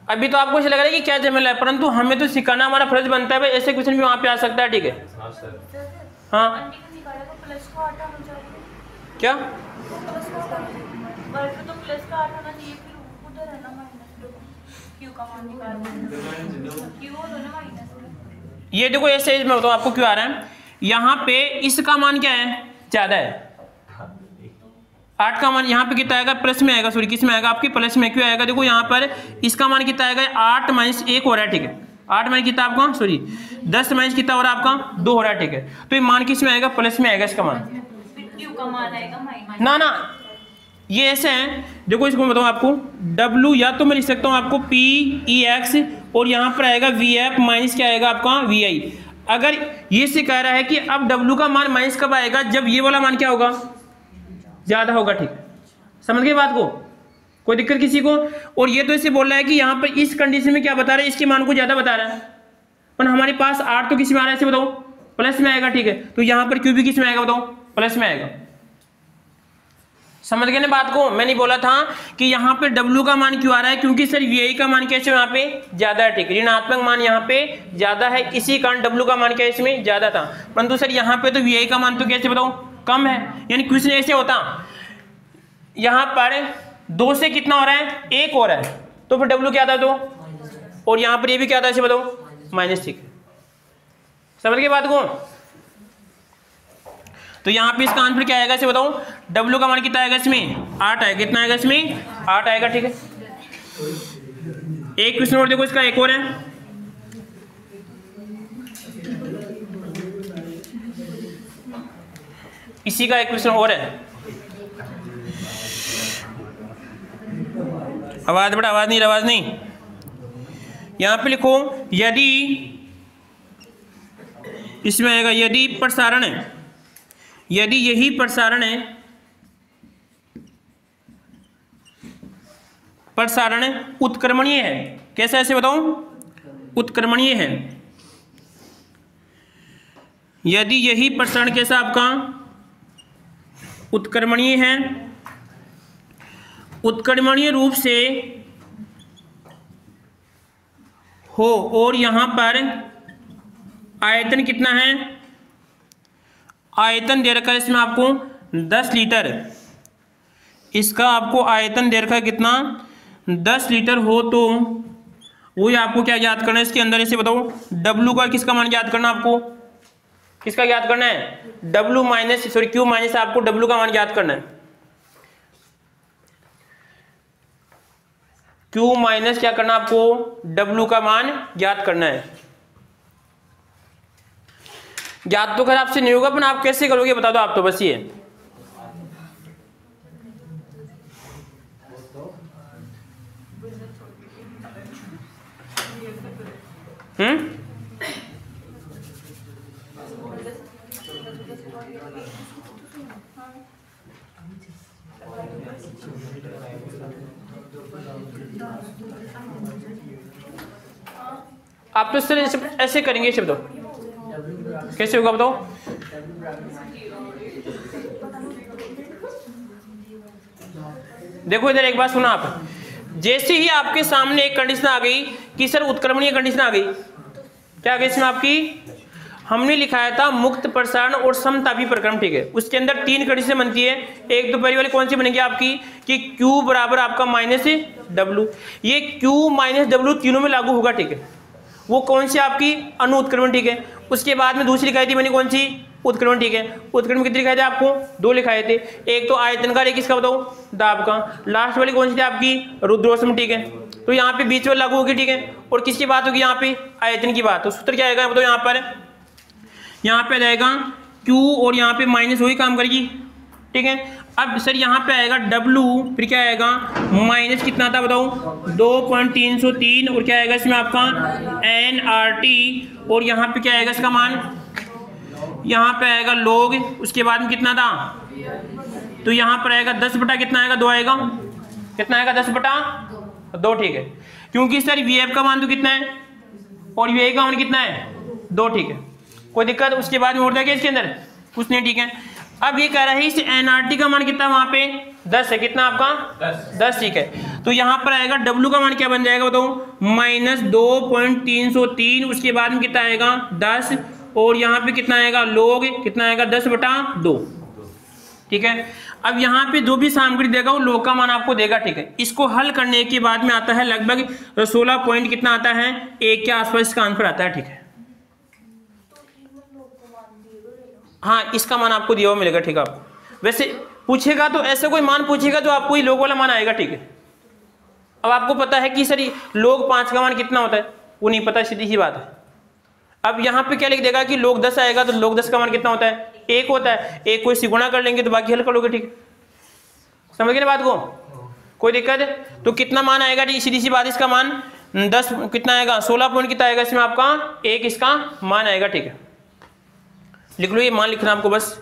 अभी तो आपको ऐसा लग रहा है कि क्या झमेला है, परंतु हमें तो सिखाना हमारा फर्ज बनता है भाई, ऐसे क्वेश्चन भी वहाँ पे आ सकता है। ठीक है, हाँ क्या ये देखो ऐसे मैं बताऊँ आपको क्यों आ रहा है, यहाँ पे इसका मान क्या है ज्यादा है, 8 का मान यहाँ पे कितना आएगा प्लस में आएगा, सॉरी किस में आएगा आपकी प्लस में, क्यों आएगा देखो यहाँ पर इसका मान कितना आएगा 8 - 1 हो रहा है। ठीक है, 8 माइनस कितना आपका सॉरी 10 माइनस कितना हो रहा है आपका 2 हो रहा है। ठीक है, तो ये मान किस में आएगा प्लस में आएगा इसका मान, क्यू का मान आएगा माइनस ना ये ऐसे है देखो, इसको मैं बताऊँ आपको W या तो मैं लिख सकता हूँ आपको पी ई एक्स और यहाँ पर आएगा वी एफ माइनस क्या आएगा आपका वी आई। अगर ये से कह रहा है कि अब W का मान माइनस कब आएगा, जब ये वाला मान क्या होगा ज्यादा होगा। ठीक, समझ गए बात को, कोई दिक्कत किसी को? और ये तो इसे बोल रहा है कि यहाँ पर इस कंडीशन में क्या बता रहा है, इसके मान को ज्यादा बता रहा है, पर हमारे पास 8 तो किस में आ रहा है इसे बताओ प्लस में आएगा। ठीक है, तो यहाँ पर क्यू भी किस में आएगा बताओ प्लस में आएगा। समझ गए ना बात को? मैंने बोला था कि यहाँ पे W का मान क्यों आ रहा है, क्योंकि सर VI का मान कैसे यहाँ पे ज्यादा है। ठीक, ऋणात्मक मान यहाँ पे ज्यादा है, इसी कारण W का मान क्या इसमें ज्यादा था, परंतु सर यहाँ पे तो VI का मान तो कैसे बताओ कम है। यानी क्वेश्चन ऐसे होता यहाँ पर 2 से कितना हो रहा है 1 हो रहा है, तो फिर W क्या था तो, और यहाँ पर ये भी क्या था इसे बताओ माइनस। ठीक, समझ गए बात को? तो यहाँ पे इसका आंसर क्या आएगा इसे बताओ, W का मान कितना आएगा इसमें 8 आएगा, कितना आएगा इसमें 8 आएगा। ठीक है, एक क्वेश्चन और देखो, इसका एक और है, इसी का एक क्वेश्चन और है। आवाज बड़ा आवाज नहीं, यहां पे लिखो यदि इसमें आएगा यदि प्रसारण है, यदि यही प्रसारण है, प्रसारण उत्क्रमणीय है, कैसा ऐसे बताऊं उत्क्रमणीय है, यदि यही प्रसारण कैसा आपका उत्क्रमणीय है, उत्क्रमणीय रूप से हो और यहां पर आयतन कितना है, आयतन दे रखा है इसमें आपको 10 लीटर, इसका आपको आयतन दे रखा है कितना 10 लीटर हो, तो वही आपको क्या याद करना है इसके अंदर इसे बताओ W का किसका मान याद करना, आपको किसका याद करना है W minus sorry Q minus आपको W का मान याद करना है, Q माइनस क्या करना आपको W का मान याद करना है। याद तो खैर आपसे नहीं होगा, पर आप कैसे करोगे बता दो आप तो, बस ये आप तो सर ऐसे करेंगे, इसे बताओ कैसे होगा बताओ। देखो इधर एक बात सुना आप, जैसे ही आपके सामने एक कंडीशन आ गई कि सर उत्क्रमणीय कंडीशन आ गई, क्या आ गई इसमें आपकी, हमने लिखाया था मुक्त प्रसारण और समतापी प्रक्रम। ठीक है, उसके अंदर 3 कंडीशन बनती है, एक तो पहली वाली कौन सी बनेगी आपकी कि Q बराबर आपका माइनस W, ये Q माइनस W तीनों में लागू होगा। ठीक है, वो कौन सी आपकी अणु उत्क्रमण। ठीक है, उसके बाद में दूसरी लिखाई थी मैंने कौन सी उत्क्रमण। ठीक है, उत्क्रमण कितने लिखाए थे आपको 2 लिखाए थे, एक तो आयतन का, एक किसका बताओ दाब का, लास्ट वाली कौन सी थी आपकी रुद्रोष्म। ठीक है, तो यहाँ पे बीच में लागू होगी। ठीक है, और किसकी बात होगी यहाँ पे आयतन की बात, तो सूत्र क्या आएगा बताओ, यहाँ पे रहेगा Q और यहाँ पे माइनस वही काम करेगी। ठीक है, अब सर यहाँ पे आएगा W, फिर क्या आएगा माइनस कितना था बताओ 2.303, और क्या आएगा इसमें आपका NRT, और यहाँ पे क्या आएगा इसका मान, यहाँ पे आएगा log, उसके बाद में कितना था, तो यहाँ पर आएगा 10 बटा कितना आएगा 2 आएगा, कितना आएगा 10 बटा 2, ठीक है, क्योंकि सर VF का मान तो कितना है और VI का मान कितना है 2, ठीक है, कोई दिक्कत उसके बाद में और क्या इसके अंदर कुछ नहीं, ठीक है। अब ये कह रहा है इस NRT का मान कितना वहां पे 10 है, कितना आपका 10, ठीक है, तो यहाँ पर आएगा W का मान क्या बन जाएगा बताओ माइनस 2.303, उसके बाद में कितना आएगा 10, और यहाँ पे कितना आएगा log कितना आएगा 10 बटा 2, ठीक है। अब यहाँ पे जो भी सामग्री देगा वो log का मान आपको देगा, ठीक है। इसको हल करने के बाद में आता है लगभग 16 पॉइंट कितना आता है 1 के आसपास इसका आंसर आता है, ठीक है। हाँ, इसका मान आपको दिया हुआ मिलेगा, ठीक है। आपको वैसे पूछेगा तो ऐसे कोई मान पूछेगा तो आपको ये log वाला मान आएगा, ठीक है। अब आपको पता है कि सर log 5 का मान कितना होता है, वो नहीं पता, सीधी सी बात है। अब यहाँ पे क्या लिख देगा कि log 10 आएगा तो log 10 का मान कितना होता है 1 होता है, 1 को इससे गुणा कर लेंगे तो बाकी हल कर लोगे, ठीक है। समझ गए ना बात को, कोई दिक्कत है? तो कितना मान आएगा, सीधी सी बात, इसका मान 10 कितना आएगा 16 पॉइंट कितना आएगा, इसमें आपका 1 इसका मान आएगा, ठीक है। लिख लो, ये मान लिखना आपको बस,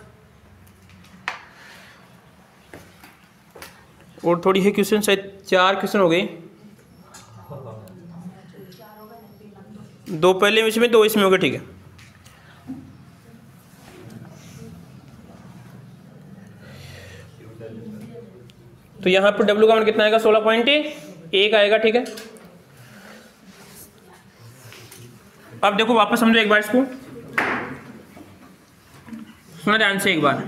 और थोड़ी है क्वेश्चन, शायद 4 क्वेश्चन हो गए, 2 पहले इसमें 2 इसमें हो गए, ठीक है। तो यहां पर W का मान कितना आएगा 16.1 आएगा, ठीक है। अब देखो वापस समझो एक बार इसको, सुना ध्यान से एक बार,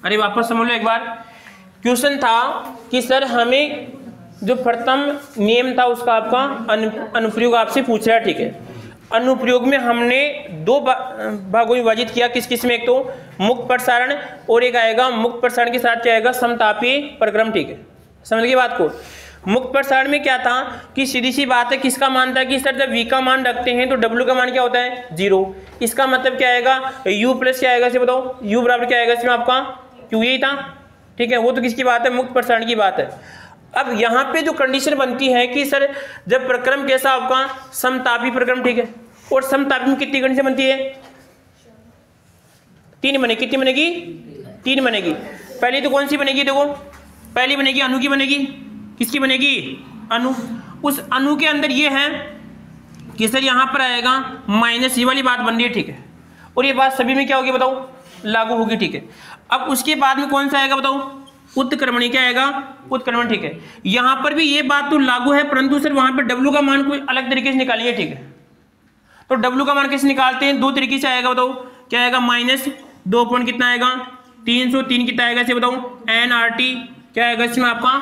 अरे वापस समझ लो एक बार। क्वेश्चन था कि सर हमें जो प्रथम नियम था उसका आपका अनुप्रयोग आपसे पूछ रहा है, ठीक है। अनुप्रयोग में हमने 2 भागों में विभाजित किया, किस किस में, एक तो मुक्त प्रसारण और एक आएगा मुक्त प्रसारण के साथ क्या आएगा समतापीय प्रक्रम, ठीक है। समझ गए बात को। मुक्त प्रसारण में क्या था कि सीधी सी बात है, किसका मान था कि सर जब V का मान रखते हैं तो W का मान क्या होता है 0, इसका मतलब क्या आएगा U प्लस क्या आएगा इसे बताओ, U बराबर क्या आएगा इसमें आपका Q, यही था, ठीक है। वो तो किसकी बात है, मुक्त प्रसारण की बात है। अब यहाँ पे जो कंडीशन बनती है कि सर जब प्रक्रम कैसा आपका समतापी प्रक्रम, ठीक है, और समतापी में कितनी कंडीशन बनती है 3 बनेगी, कितनी बनेगी 3 बनेगी। पहली तो कौन सी बनेगी, देखो पहली बनेगी अणु की बनेगी, किसकी बनेगी अणु। उस अणु के अंदर ये है कि सर यहाँ पर आएगा माइनस, ये वाली बात बन रही है, ठीक है, और ये बात सभी में क्या होगी बताओ लागू होगी, ठीक है। अब उसके बाद में कौन सा आएगा बताओ उत्क्रमणी, क्या आएगा उत्क्रमण, ठीक है। यहाँ पर भी ये बात तो लागू है, परंतु सर वहां पर W का मान कोई अलग तरीके से निकालिए, ठीक है। तो W का मान कैसे निकालते हैं, 2 तरीके से आएगा, बताओ क्या आएगा माइनस 2 पॉइंट कितना आएगा 303 कितना आएगा इसे बताओ NRT, क्या आएगा इसमें आपका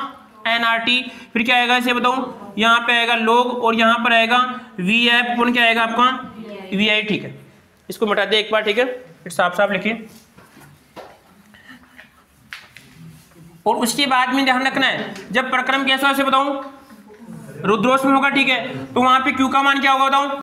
NRT, फिर क्या आएगा इसे बताओ यहाँ पे आएगा log, और यहाँ पर आएगा VF पॉइंट क्या आएगा आपका VI, ठीक है। इसको मिटा दे एक बार, ठीक है, फिर साफ साफ लिखिए। और उसके बाद में ध्यान रखना है जब प्रक्रम कैसा उसे बताऊं रुद्रोष्म होगा, ठीक है, तो वहां पे Q का मान क्या होगा बताओ